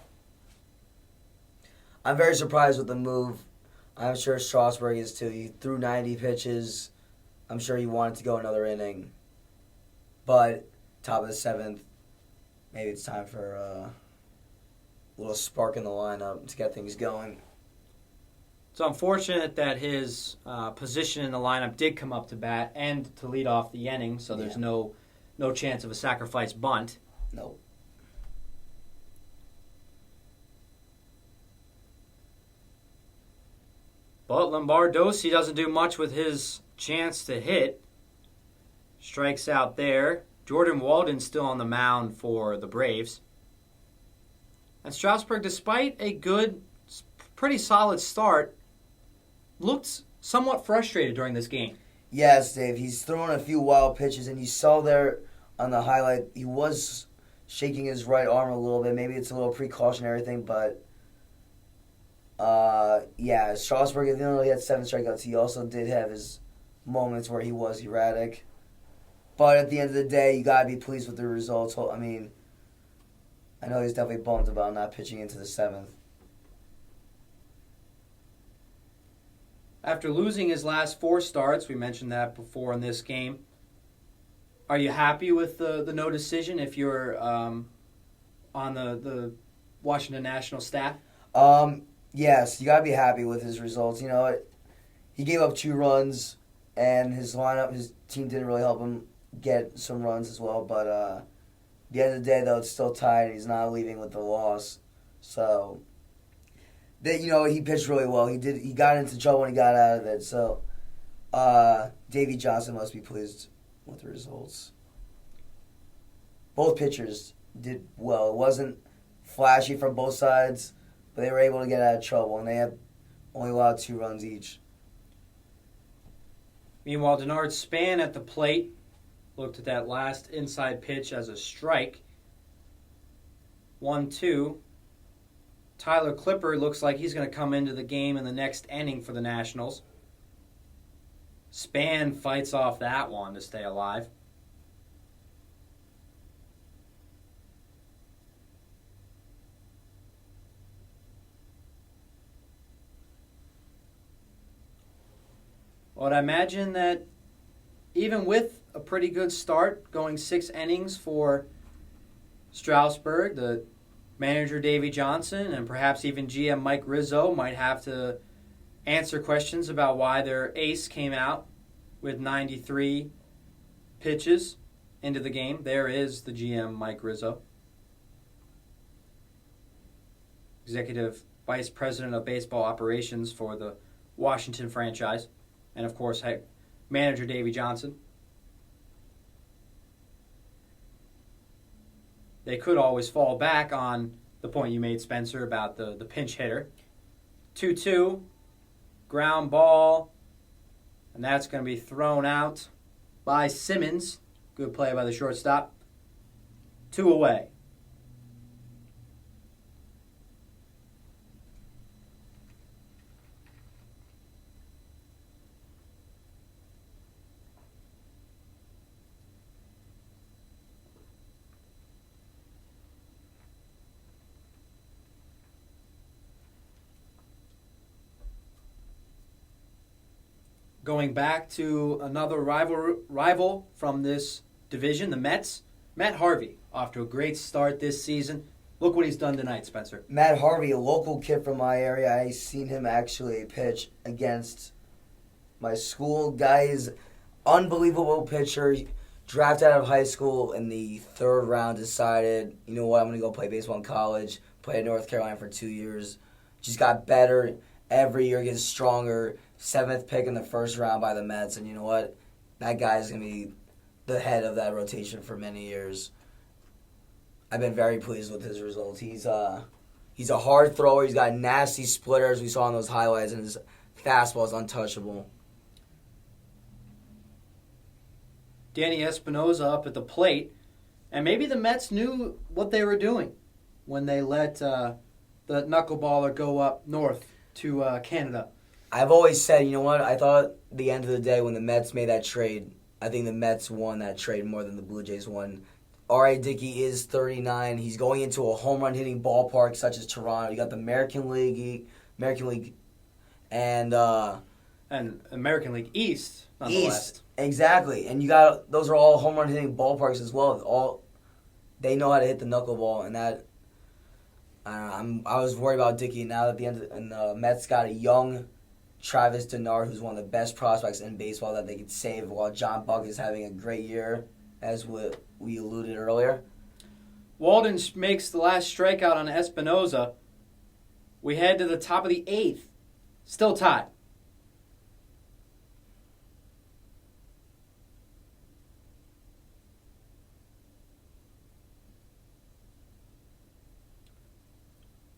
I'm very surprised with the move. I'm sure Strasburg is too. He threw 90 pitches. I'm sure he wanted to go another inning. But top of the 7th, maybe it's time for a little spark in the lineup to get things going. It's unfortunate that his position in the lineup did come up to bat and to lead off the inning, so there's no chance of a sacrifice bunt. No. But Lombardosi doesn't do much with his chance to hit. Strikes out there. Jordan Walden's still on the mound for the Braves. And Strasburg, despite a good, pretty solid start, looked somewhat frustrated during this game. Yes, Dave. He's throwing a few wild pitches, and you saw there on the highlight, he was shaking his right arm a little bit. Maybe it's a little precautionary thing, but Strasburg, even though he had 7 strikeouts, he also did have his moments where he was erratic. But at the end of the day, you got to be pleased with the results. I mean, I know he's definitely bummed about not pitching into the 7th. After losing his last 4 starts, we mentioned that before in this game, are you happy with the no decision if you're on the Washington National staff? Yes, you gotta be happy with his results. You know, he gave up 2 runs, and his team didn't really help him get some runs as well. But at the end of the day, though, it's still tied. And he's not leaving with the loss, so he pitched really well. He got into trouble when he got out of it. So Davey Johnson must be pleased with the results. Both pitchers did well. It wasn't flashy from both sides, but they were able to get out of trouble, and they had only allowed 2 runs each. Meanwhile, Denard Span at the plate looked at that last inside pitch as a strike. 1-2. Tyler Clippard looks like he's going to come into the game in the next inning for the Nationals. Span fights off that one to stay alive. Well, I'd imagine that even with a pretty good start, going 6 innings for Strasburg, the manager Davey Johnson and perhaps even GM Mike Rizzo might have to answer questions about why their ace came out with 93 pitches into the game. There is the GM Mike Rizzo, Executive Vice President of Baseball Operations for the Washington franchise, and of course manager Davey Johnson. They could always fall back on the point you made, Spencer, about the pinch hitter. 2-2, ground ball, and that's going to be thrown out by Simmons. Good play by the shortstop. 2 away. Going back to another rival from this division, the Mets. Matt Harvey, off to a great start this season. Look what he's done tonight, Spencer. Matt Harvey, a local kid from my area. I seen him actually pitch against my school. Guy is unbelievable pitcher. Drafted out of high school in the 3rd round. Decided, you know what, I'm going to go play baseball in college. Played in North Carolina for 2 years. Just got better every year, gets stronger. 7th pick in the 1st round by the Mets, and you know what? That guy's going to be the head of that rotation for many years. I've been very pleased with his results. He's a hard thrower. He's got nasty splitters we saw in those highlights, and his fastball is untouchable. Danny Espinosa up at the plate, and maybe the Mets knew what they were doing when they let the knuckleballer go up north to Canada. I've always said, you know what, I thought at the end of the day when the Mets made that trade, I think the Mets won that trade more than the Blue Jays won. R.A. Dickey is 39. He's going into a home run hitting ballpark such as Toronto. You got the American League, and American League East, nonetheless. East, exactly. And you got those are all home run hitting ballparks as well. They know how to hit the knuckleball, and that I was worried about Dickey. Now at the end, and the Mets got a young Travis Denard, who's one of the best prospects in baseball that they could save, while John Buck is having a great year, as we alluded earlier. Walden makes the last strikeout on Espinosa. We head to the top of the 8th. Still tied.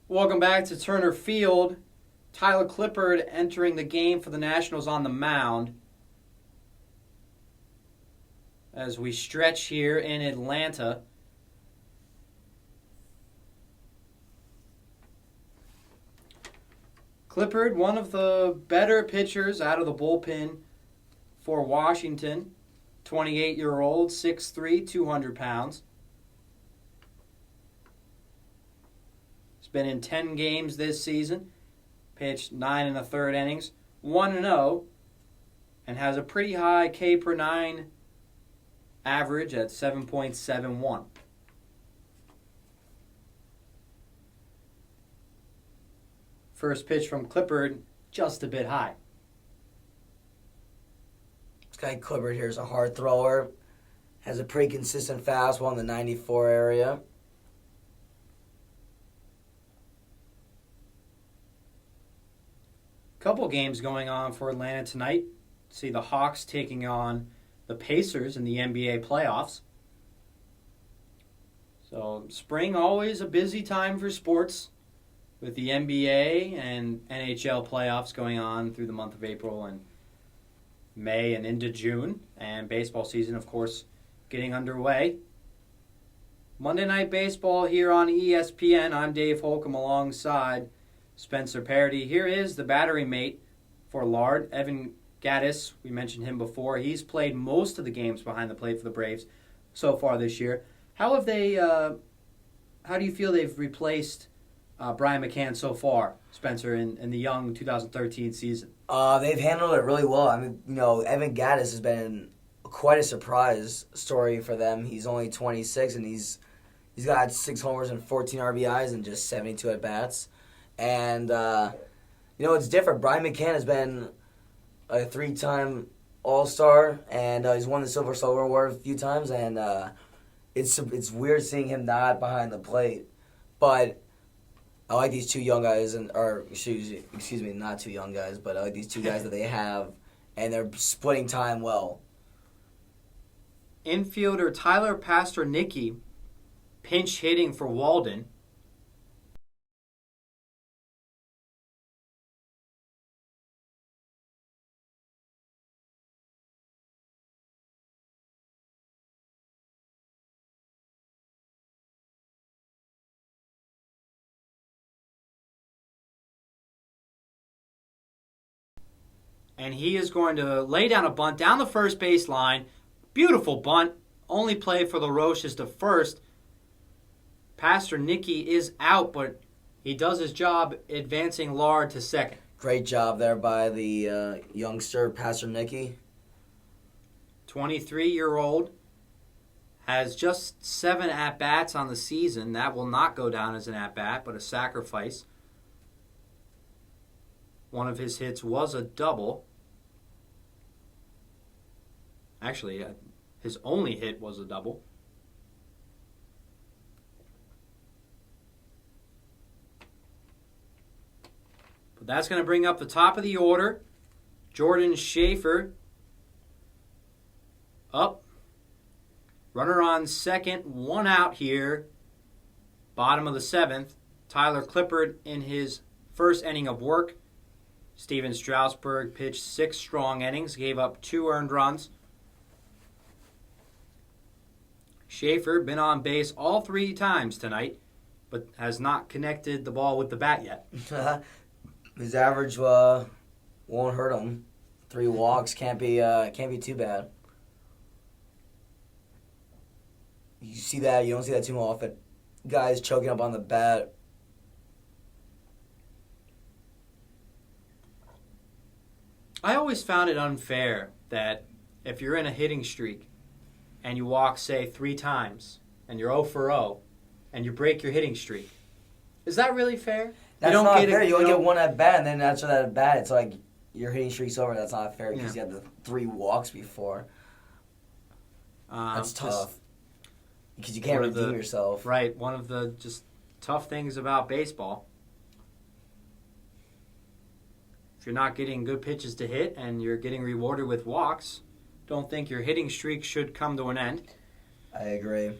Welcome back to Turner Field. Tyler Clippard entering the game for the Nationals on the mound. As we stretch here in Atlanta. Clippard, one of the better pitchers out of the bullpen for Washington. 28-year-old, 6'3", 200 pounds. He's been in 10 games this season, pitched 9 1/3 innings, 1-0, and has a pretty high K per 9 average at 7.71. First pitch from Clippard, just a bit high. This guy Clippard here is a hard thrower. Has a pretty consistent fastball in the 94 area. Couple games going on for Atlanta tonight. See the Hawks taking on the Pacers in the NBA playoffs. So spring always a busy time for sports with the NBA and NHL playoffs going on through the month of April and May and into June. And baseball season, of course, getting underway. Monday Night Baseball here on ESPN. I'm Dave Holcomb alongside Spencer Parody. Here is the battery mate for Lard, Evan Gattis. We mentioned him before. He's played most of the games behind the plate for the Braves so far this year. How have they? How do you feel they've replaced Brian McCann so far, Spencer, in the young 2013 season? They've handled it really well. I mean, Evan Gattis has been quite a surprise story for them. He's only 26 and he's got 6 homers and 14 RBIs and just 72 at bats. And it's different. Brian McCann has been a 3-time All-Star, and he's won the Silver Slugger Award a few times. And it's weird seeing him not behind the plate, but I like these two young guys, excuse me, not two young guys, but I like these two guys that they have, and they're splitting time well. Infielder Tyler Pastornicky pinch hitting for Walden. And he is going to lay down a bunt down the first base line. Beautiful bunt. Only play for the Roches to first. Pastornicky is out, but he does his job advancing Lard to second. Great job there by the youngster, Pastornicky. 23-year-old. Has just 7 at-bats on the season. That will not go down as an at-bat, but a sacrifice. One of his hits was a double. Actually, his only hit was a double. But that's going to bring up the top of the order. Jordan Schaefer up. Runner on second, 1 out here. Bottom of the 7th. Tyler Clippard in his first inning of work. Steven Strasburg pitched 6 strong innings, gave up 2 earned runs. Schaefer been on base all 3 times tonight, but has not connected the ball with the bat yet. His average won't hurt him. 3 walks can't be too bad. You see that? You don't see that too often. Guys choking up on the bat. I always found it unfair that if you're in a hitting streak and you walk, say, 3 times and you're 0 for 0 and you break your hitting streak, is that really fair? That's not fair. You only get 1 at bat, and then after that at bat, it's like your hitting streak's over. That's not fair because you had the 3 walks before. That's tough because you can't redeem yourself. Right. One of the just tough things about baseball. If you're not getting good pitches to hit and you're getting rewarded with walks, don't think your hitting streak should come to an end. I agree.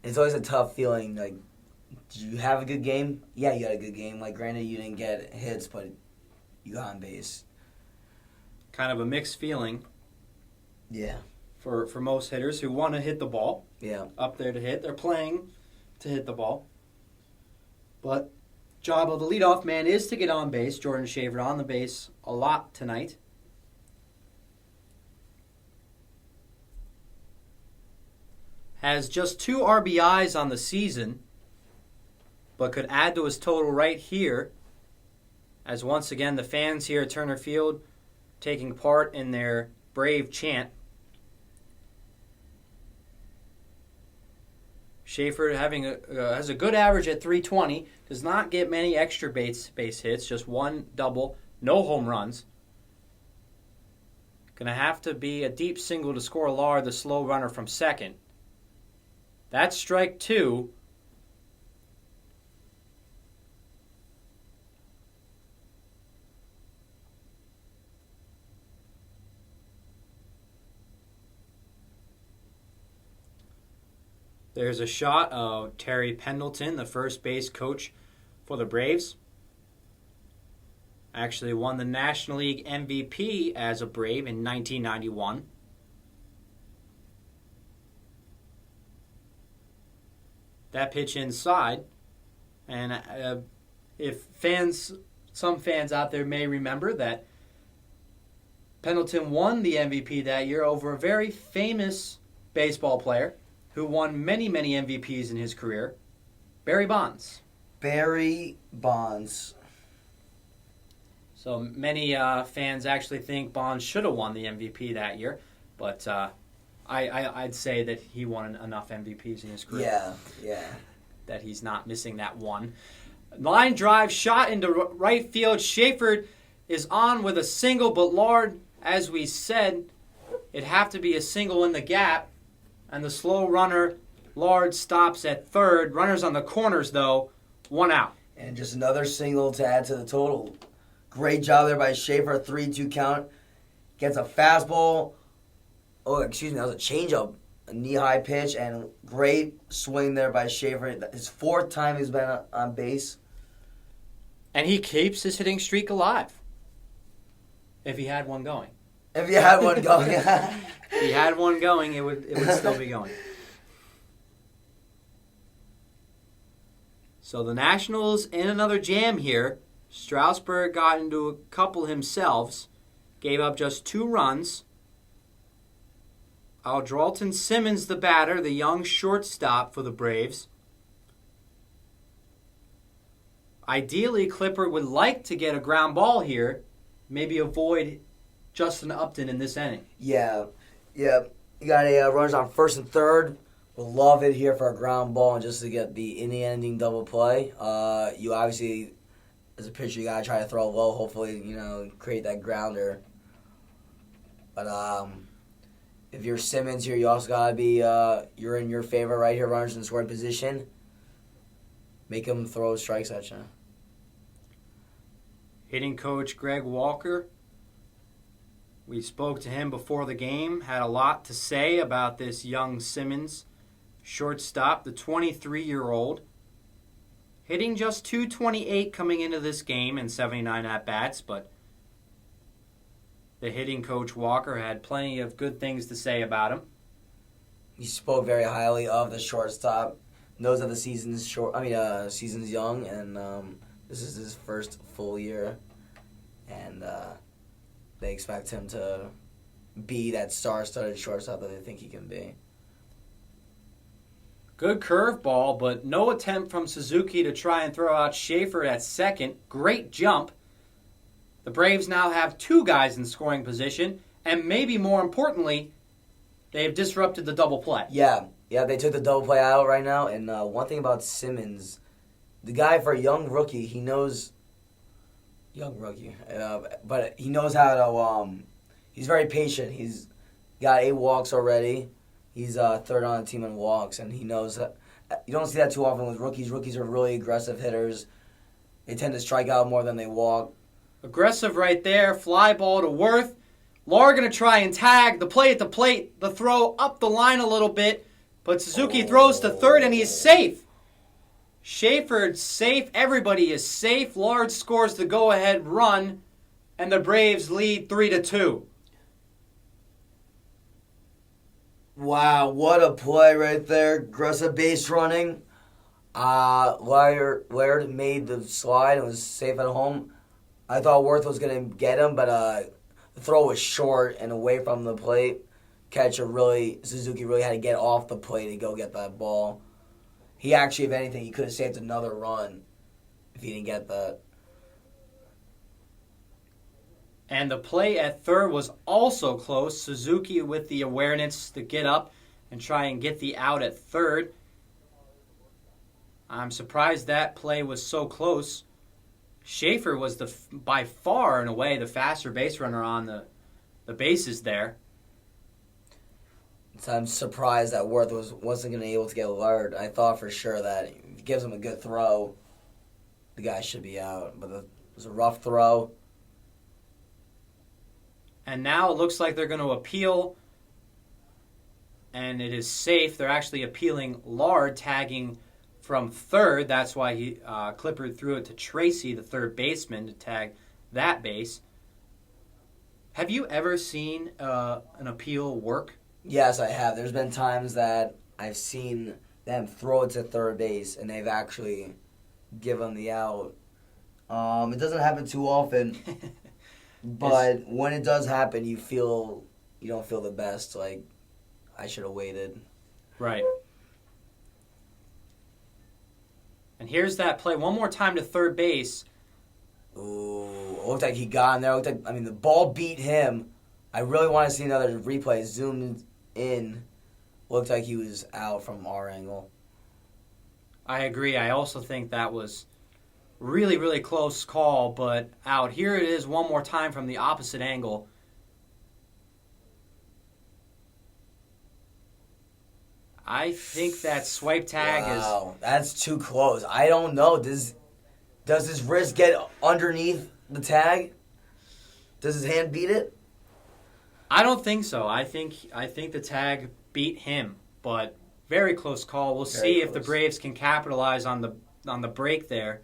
It's always a tough feeling. Like, did you have a good game? Yeah, you had a good game. Like, granted, you didn't get hits, but you got on base. Kind of a mixed feeling. Yeah. For most hitters who want to hit the ball. Yeah. Up there to hit. They're playing to hit the ball. But job of the leadoff man is to get on base. Jordan Schaefer on the base a lot tonight. Has just 2 RBIs on the season, but could add to his total right here, as once again the fans here at Turner Field taking part in their brave chant. Schaefer has a good average at 320, does not get many extra base hits, just one double, no home runs. Going to have to be a deep single to score Lard, the slow runner from second. That's strike two. There's a shot of Terry Pendleton, the first base coach for the Braves. Actually won the National League MVP as a Brave in 1991. That pitch inside. And some fans out there may remember that Pendleton won the MVP that year over a very famous baseball player who won many, many MVPs in his career, Barry Bonds. Barry Bonds. So many fans actually think Bonds should have won the MVP that year, but I'd say that he won enough MVPs in his career. Yeah. That he's not missing that one. Line drive shot into right field. Schaefer is on with a single, but Lard, as we said, it'd have to be a single in the gap. And the slow runner, Lard, stops at third. Runners on the corners, though, one out. And just another single to add to the total. Great job there by Schaefer. 3-2 count. Gets a fastball. That was a changeup. A knee-high pitch. And great swing there by Schaefer. His fourth time he's been on base. And he keeps his hitting streak alive. If he had one going. If you had one going. If he had one going, it would still be going. So the Nationals in another jam here. Strasburg got into a couple himself. Gave up just 2 runs. Aldrelton Simmons, the batter, the young shortstop for the Braves. Ideally, Clipper would like to get a ground ball here. Maybe avoid Justin Upton in this inning. Yeah. You got a runners on first and third. We'll love it here for a ground ball and just to get the inning-ending double play. You obviously, as a pitcher, you got to try to throw low, hopefully, create that grounder. But if you're Simmons here, you also got to be, you're in your favor right here, runners in scoring position. Make him throw strikes at you. Hitting coach Greg Walker. We spoke to him before the game, had a lot to say about this young Simmons shortstop, the 23-year-old. Hitting just .228 coming into this game and 79 at-bats, but the hitting coach Walker had plenty of good things to say about him. He spoke very highly of the shortstop. Knows that the season's season's young, and this is his first full year, and they expect him to be that star-studded shortstop that they think he can be. Good curveball, but no attempt from Suzuki to try and throw out Schaefer at second. Great jump. The Braves now have 2 guys in scoring position, and maybe more importantly, they have disrupted the double play. Yeah, they took the double play out right now, and one thing about Simmons, the guy for a young rookie, he knows... but he knows how to, he's very patient. He's got 8 walks already. He's third on the team in walks, and he knows that. You don't see that too often with rookies. Rookies are really aggressive hitters. They tend to strike out more than they walk. Aggressive right there. Fly ball to Worth. Lard going to try and tag. The play at the plate. The throw up the line a little bit. But Suzuki throws to third, and he is safe. Schaefer's safe. Everybody is safe. Lard scores the go-ahead run, and the Braves lead 3-2. Wow, what a play right there. Aggressive base running. Laird made the slide and was safe at home. I thought Worth was going to get him, but the throw was short and away from the plate. Suzuki really had to get off the plate to go get that ball. he actually, if anything, he could have saved another run if he didn't get that. And the play at third was also close. Suzuki with the awareness to get up and try and get the out at third. I'm surprised that play was so close. Schaefer was by far and away the faster base runner on the bases there. So I'm surprised that Worth wasn't going to be able to get alert. I thought for sure that if he gives him a good throw, the guy should be out. But it was a rough throw. And now it looks like they're going to appeal, and it is safe. They're actually appealing Lard, tagging from third. That's why Clippard threw it to Tracy, the third baseman, to tag that base. Have you ever seen an appeal work? Yes, I have. There's been times that I've seen them throw it to third base, and they've actually given the out. It doesn't happen too often. But when it does happen, you don't feel the best. Like, I should have waited. Right. And here's that play one more time to third base. Ooh, it looked like he got in there. The ball beat him. I really want to see another replay. Zoomed in. Looked like he was out from our angle. I agree. I also think that was really, really close call, but out. Here it is one more time from the opposite angle. I think that swipe tag is... Wow, that's too close. I don't know. Does his wrist get underneath the tag? Does his hand beat it? I don't think so. I think the tag beat him, but very close call. We'll see if the Braves can capitalize on the break there.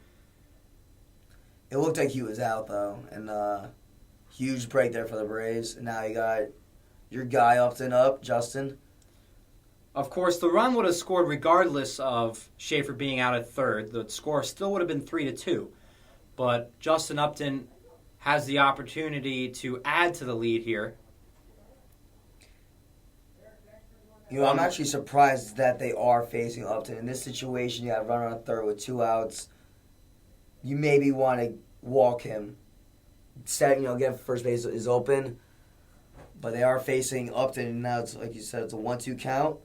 It looked like he was out, though, and huge break there for the Braves. And now you got your guy Upton up, Justin. Of course, the run would have scored regardless of Schaefer being out at third. The score still would have been 3-2. But Justin Upton has the opportunity to add to the lead here. I'm actually surprised that they are facing Upton. In this situation, you have a runner on third with 2 outs. You maybe want to walk him. Again, first base is open. But they are facing Upton, and now it's like you said, it's a 1-2 count.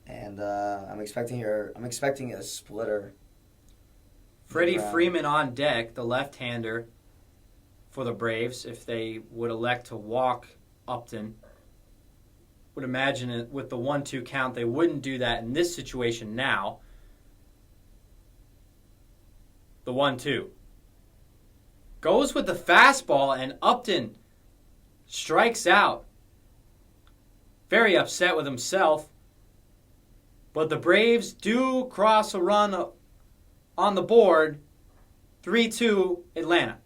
And I'm expecting a splitter. Freddie Freeman on deck, the left-hander for the Braves, if they would elect to walk Upton. Would imagine it with the 1-2 count, they wouldn't do that in this situation now. The 1-2. Goes with the fastball, and Upton strikes out. Very upset with himself. But the Braves do cross a run on the board. 3-2 Atlanta.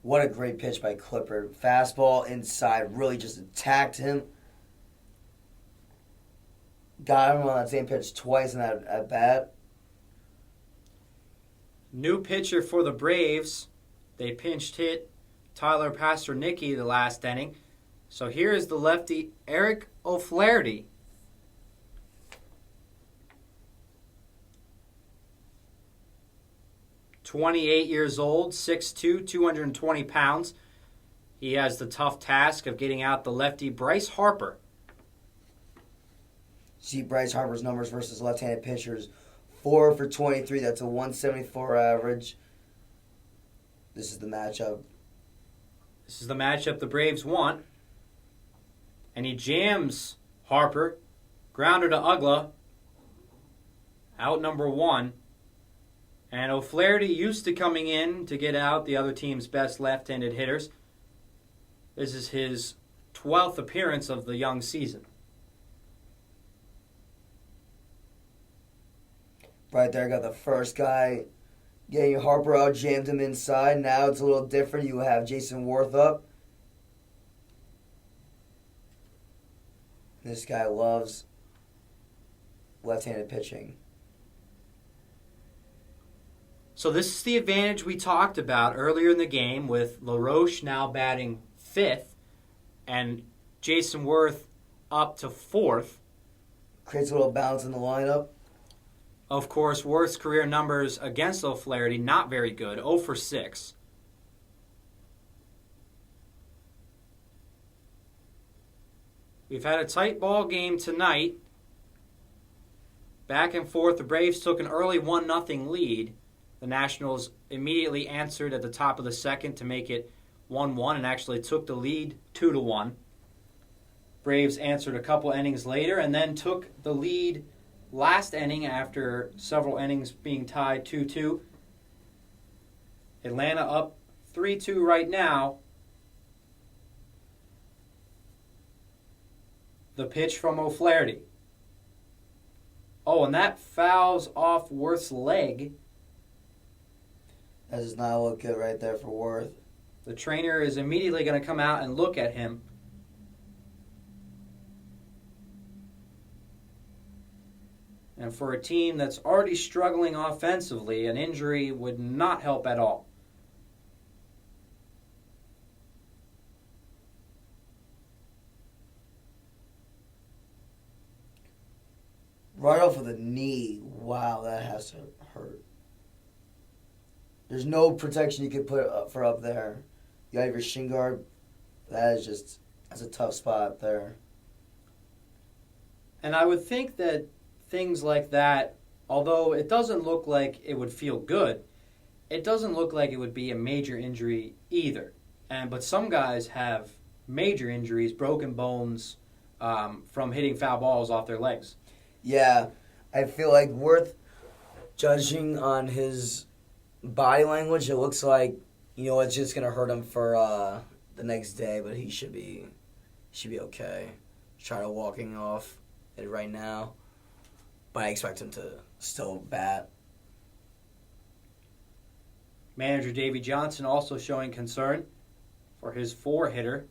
What a great pitch by Clippard. Fastball inside, really just attacked him. Got him on that same pitch twice in that at bat. New pitcher for the Braves. They pinched hit Tyler Pastornicki the last inning. So here is the lefty Eric O'Flaherty. "28 years old, 6'2", 220 pounds. He has the tough task of getting out the lefty Bryce Harper. See Bryce Harper's numbers versus left-handed pitchers. 4 for 23. That's a 174 average. This is the matchup. This is the matchup the Braves want. And he jams Harper. Grounder to Ugla. Out number 1. And O'Flaherty used to coming in to get out the other team's best left-handed hitters. This is his 12th appearance of the young season. Right there, got the first guy getting Harper out, jammed him inside. Now it's a little different. You have Jason Worth up. This guy loves left-handed pitching. So this is the advantage we talked about earlier in the game with LaRoche now batting 5th and Jason Worth up to 4th. Creates a little balance in the lineup. Of course, Worth's career numbers against O'Flaherty, not very good, 0 for 6. We've had a tight ball game tonight. Back and forth, the Braves took an early 1-0 lead. The Nationals immediately answered at the top of the second to make it 1-1 and actually took the lead 2-1. Braves answered a couple innings later and then took the lead last inning after several innings being tied 2-2. Atlanta up 3-2 right now. The pitch from O'Flaherty. Oh, and that fouls off Worth's leg. That does not look good right there for Worth. The trainer is immediately going to come out and look at him. And for a team that's already struggling offensively, an injury would not help at all. Right off of the knee. Wow, that has to hurt. There's no protection you could put up for up there. You have your shin guard. That's a tough spot up there. And I would think that things like that, although it doesn't look like it would feel good, it doesn't look like it would be a major injury either. But some guys have major injuries, broken bones from hitting foul balls off their legs. Yeah, I feel like Worth, judging on his body language, it looks like, it's just going to hurt him for the next day, but he should be okay. He's trying to walking off it right now, but I expect him to still bat. Manager Davey Johnson also showing concern for his 4-hitter.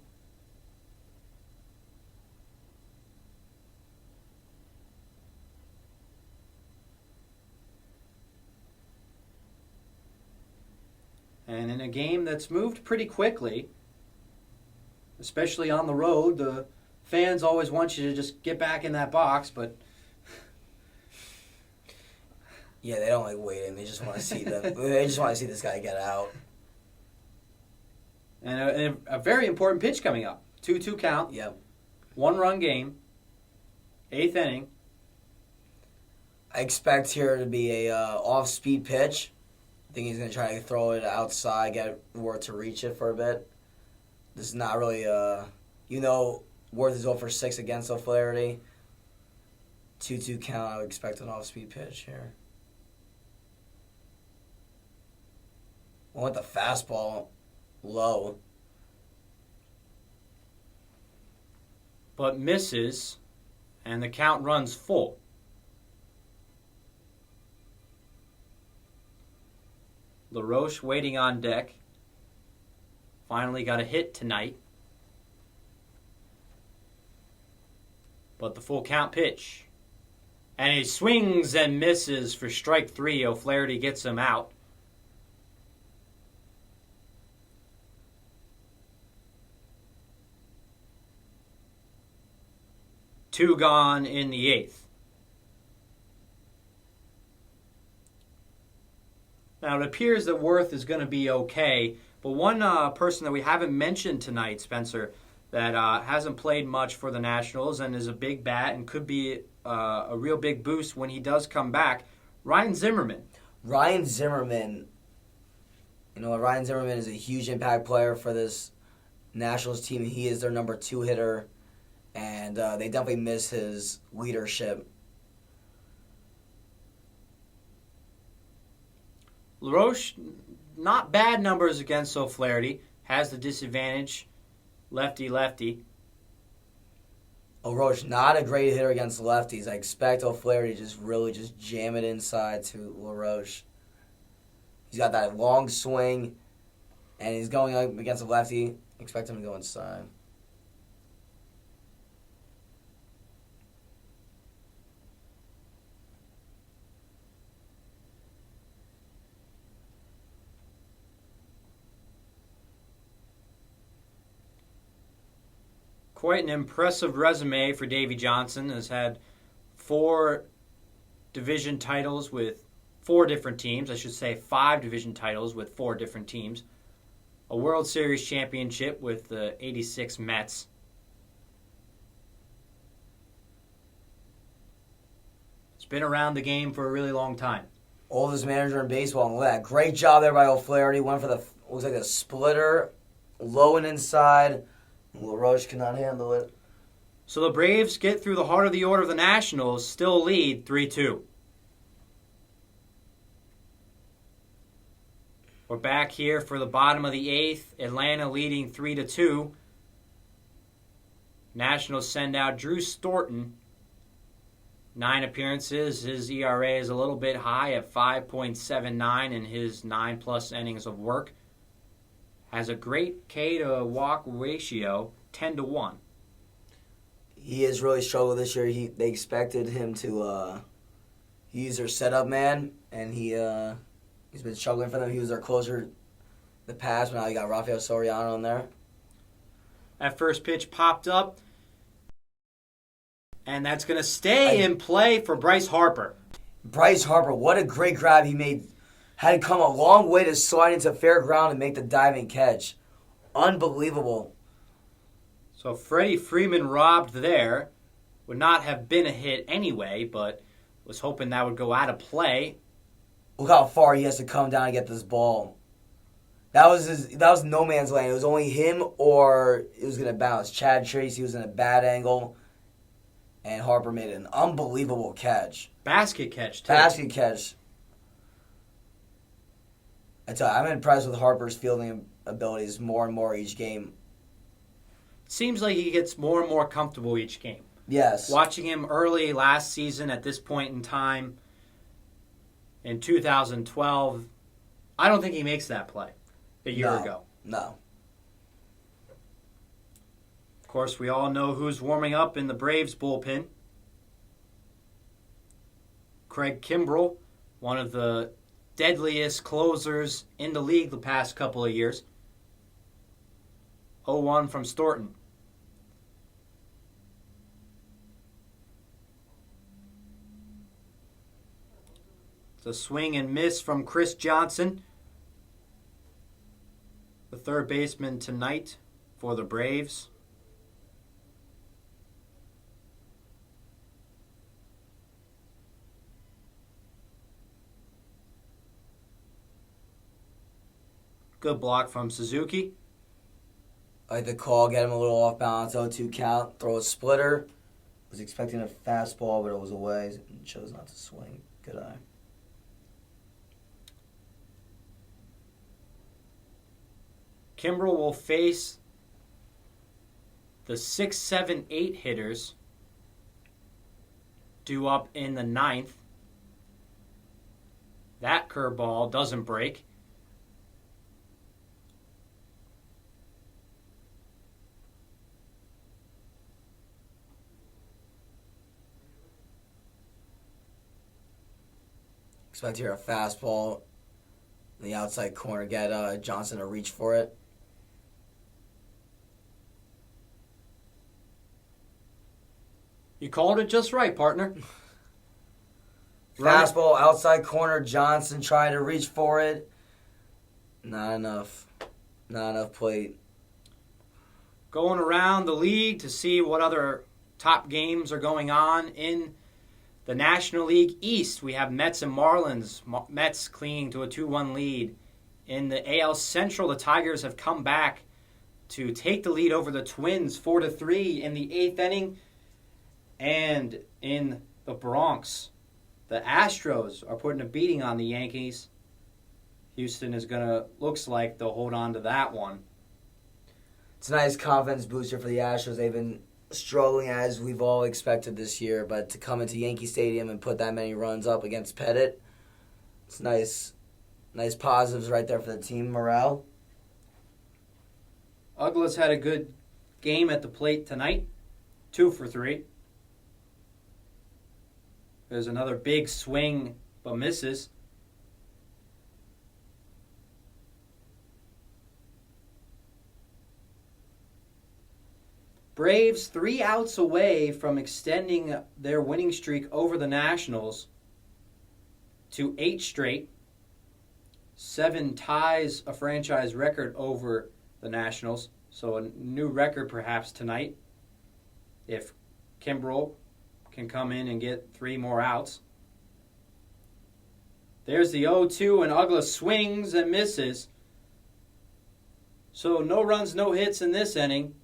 And in a game that's moved pretty quickly, especially on the road, the fans always want you to just get back in that box, but yeah, they don't like waiting. They just want to see They just want to see this guy get out. And a very important pitch coming up. 2-2 count. Yep. 1-run game. 8th inning. I expect here to be a off-speed pitch. I think he's going to try to throw it outside, get Worth to reach it for a bit. This is not really Worth is 0 for 6 against O'Flaherty. 2-2 count, I would expect an off-speed pitch here. I want the fastball low. But misses, and the count runs full. LaRoche waiting on deck. Finally got a hit tonight. But the full count pitch. And he swings and misses for strike 3. O'Flaherty gets him out. Two gone in the 8th. Now, it appears that Worth is going to be okay, but one person that we haven't mentioned tonight, Spencer, that hasn't played much for the Nationals and is a big bat and could be a real big boost when he does come back, Ryan Zimmerman. Ryan Zimmerman is a huge impact player for this Nationals team. He is their number 2 hitter, and they definitely miss his leadership. LaRoche, not bad numbers against O'Flaherty, has the disadvantage, lefty-lefty. LaRoche, not a great hitter against lefties. I expect O'Flaherty to really jam it inside to LaRoche. He's got that long swing, and he's going up against a lefty. Expect him to go inside. Quite an impressive resume for Davey Johnson. Has had 4 division titles with 4 different teams. I should say 5 division titles with 4 different teams. A World Series championship with the '86 Mets. It's been around the game for a really long time. Oldest manager in baseball. And look at that. Great job there by O'Flaherty. Went for looks like a splitter. Low and inside. LaRoche cannot handle it. So the Braves get through the heart of the order of the Nationals, still lead 3-2. We're back here for the bottom of the 8th. Atlanta leading 3-2. Nationals send out Drew Storton. 9 appearances. His ERA is a little bit high at 5.79 in his 9+ innings of work. Has a great K to walk ratio, 10-1. He has really struggled this year. They expected him to he's their setup man, and he's been struggling for them. He was their closer in the past, but now you got Rafael Soriano in there. That first pitch popped up, and that's going to stay in play for Bryce Harper. Bryce Harper, what a great grab he made. Had to come a long way to slide into fair ground and make the diving catch. Unbelievable. So Freddie Freeman robbed there. Would not have been a hit anyway, but was hoping that would go out of play. Look how far he has to come down to get this ball. That was no man's land. It was only him or it was going to bounce. Chad Tracy was in a bad angle, and Harper made an unbelievable catch. Basket catch, too. Basket catch. I tell you, I'm impressed with Harper's fielding abilities more and more each game. Seems like he gets more and more comfortable each game. Yes. Watching him early last season at this point in time in 2012, I don't think he makes that play a year ago. No. Of course, we all know who's warming up in the Braves bullpen. Craig Kimbrell, one of the deadliest closers in the league the past couple of years. 0-1 from Storton. It's a swing and miss from Chris Johnson, the third baseman tonight for the Braves. Good block from Suzuki. I like the call, get him a little off balance, 0-2 count, throw a splitter. Was expecting a fastball, but it was away and chose not to swing. Good eye. Kimbrell will face the 6, 7, 8 hitters due up in the 9th. That curveball doesn't break. Expect to hear a fastball in the outside corner. Get Johnson to reach for it. You called it just right, partner. Fastball, outside corner. Johnson trying to reach for it. Not enough. Not enough plate. Going around the league to see what other top games are going on in the National League East. We have Mets and Marlins. Mets clinging to a 2-1 lead. In the AL Central, the Tigers have come back to take the lead over the Twins 4-3 in the 8th inning. And in the Bronx, the Astros are putting a beating on the Yankees. Houston looks like they'll hold on to that one. It's a nice confidence booster for the Astros. They've been struggling as we've all expected this year, but to come into Yankee Stadium and put that many runs up against Pettit, it's nice positives right there for the team morale. Uggla's had a good game at the plate tonight, 2 for 3. There's another big swing, but misses. Braves 3 outs away from extending their winning streak over the Nationals. to 8 straight. 7 ties a franchise record over the Nationals. So a new record perhaps tonight if Kimbrel can come in and get 3 more outs. There's the 0-2, and Uggla swings and misses. So no runs, no hits in this inning.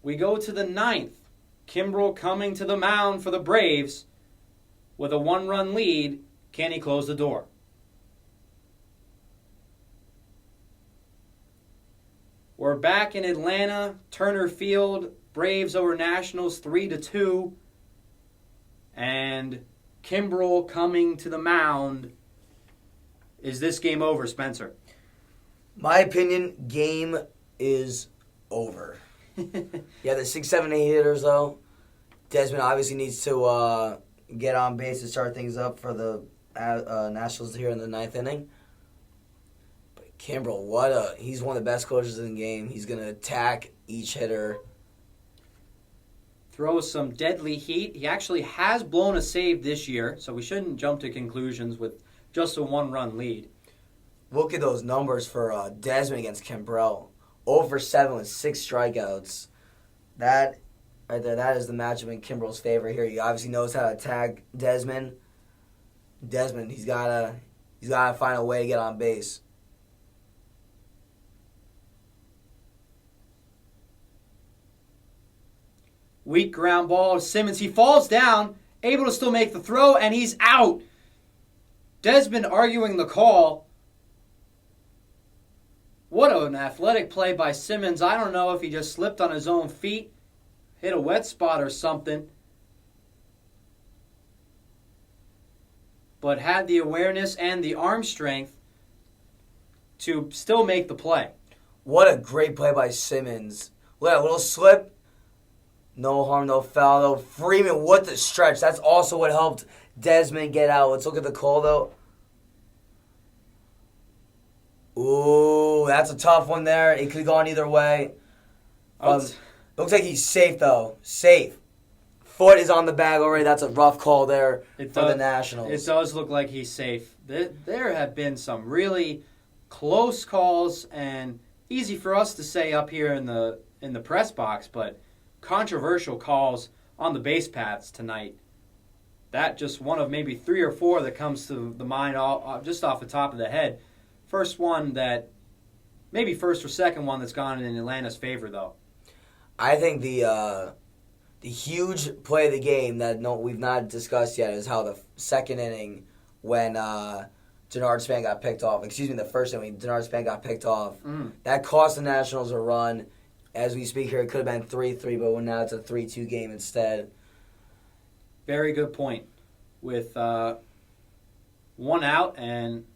We go to the 9th. Kimbrel coming to the mound for the Braves with a 1-run lead. Can he close the door? We're back in Atlanta, Turner Field. Braves over Nationals 3-2. And Kimbrel coming to the mound. Is this game over, Spencer? My opinion, game is over. Yeah, the 6, 7, 8 hitters, though. Desmond obviously needs to get on base and start things up for the Nationals here in the 9th inning. But Kimbrel, he's one of the best coaches in the game. He's going to attack each hitter. Throws some deadly heat. He actually has blown a save this year, so we shouldn't jump to conclusions with just a 1-run lead. Look at those numbers for Desmond against Kimbrel. 0 for 7 with 6 strikeouts. That right there, that is the matchup in Kimbrel's favor here. He obviously knows how to attack Desmond. He's gotta find a way to get on base. Weak ground ball to Simmons. He falls down, able to still make the throw, and he's out. Desmond arguing the call. What an athletic play by Simmons. I don't know if he just slipped on his own feet, hit a wet spot or something, but had the awareness and the arm strength to still make the play. What a great play by Simmons. Look at a little slip. No harm, no foul, though. Freeman, what the stretch. That's also what helped Desmond get out. Let's look at the call, though. Ooh, that's a tough one there. It could have gone either way. Looks like he's safe, though. Safe. Foot is on the bag already. That's a rough call there for the Nationals. It does look like he's safe. There have been some really close calls, and easy for us to say up here in the press box, but controversial calls on the base paths tonight. That just one of maybe 3 or 4 that comes to the mind just off the top of the head. First one that, maybe first or second one that's gone in Atlanta's favor, though. I think the huge play of the game that we've not discussed yet is how the second inning when Denard Span got picked off. Excuse me, the first inning when Denard Span got picked off. That cost the Nationals a run. As we speak here, it could have been 3-3, but now it's a 3-2 game instead. Very good point. With 1 out and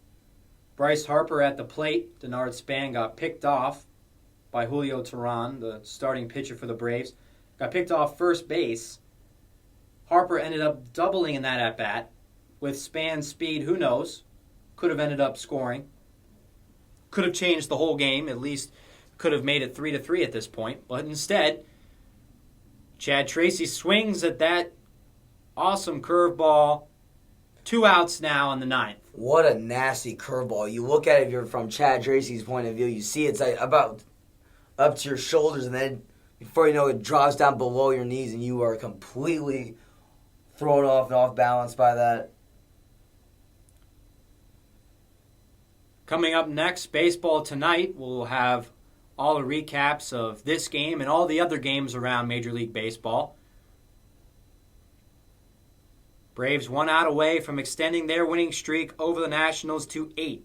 Bryce Harper at the plate, Denard Span got picked off by Julio Teheran, the starting pitcher for the Braves. Got picked off first base. Harper ended up doubling in that at-bat. With Span's speed, who knows? Could have ended up scoring. Could have changed the whole game, at least could have made it 3-3 at this point. But instead, Chad Tracy swings at that awesome curveball. 2 outs now in the 9th. What a nasty curveball. You look at it, if you're from Chad Tracy's point of view, you see it's like about up to your shoulders, and then before you know it drops down below your knees, and you are completely thrown off and off balance by that. Coming up next, baseball tonight. We'll have all the recaps of this game and all the other games around Major League Baseball. Braves 1 out away from extending their winning streak over the Nationals to 8.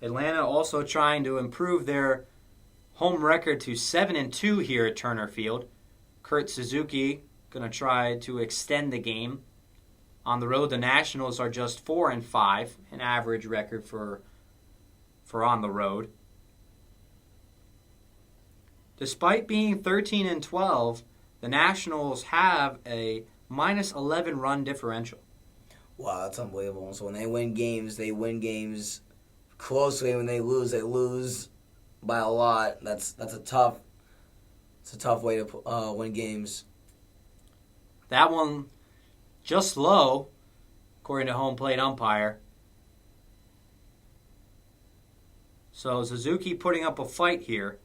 Atlanta also trying to improve their home record to 7-2 here at Turner Field. Kurt Suzuki going to try to extend the game. On the road, the Nationals are just 4-5, an average record for on the road. Despite being 13-12, the Nationals have a minus 11 run differential. Wow, that's unbelievable. So when they win games closely. When they lose by a lot. That's a tough It's a tough way to win games. That one just low, according to home plate umpire. So Suzuki putting up a fight here.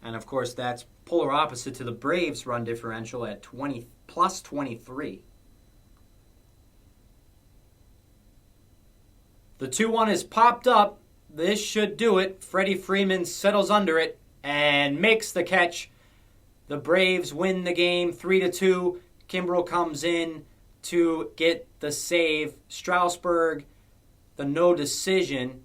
And of course, that's polar opposite to the Braves' run differential at plus 23. The 2-1 is popped up. This should do it. Freddie Freeman settles under it and makes the catch. The Braves win the game 3-2. Kimbrel comes in to get the save. Strasburg, the no decision.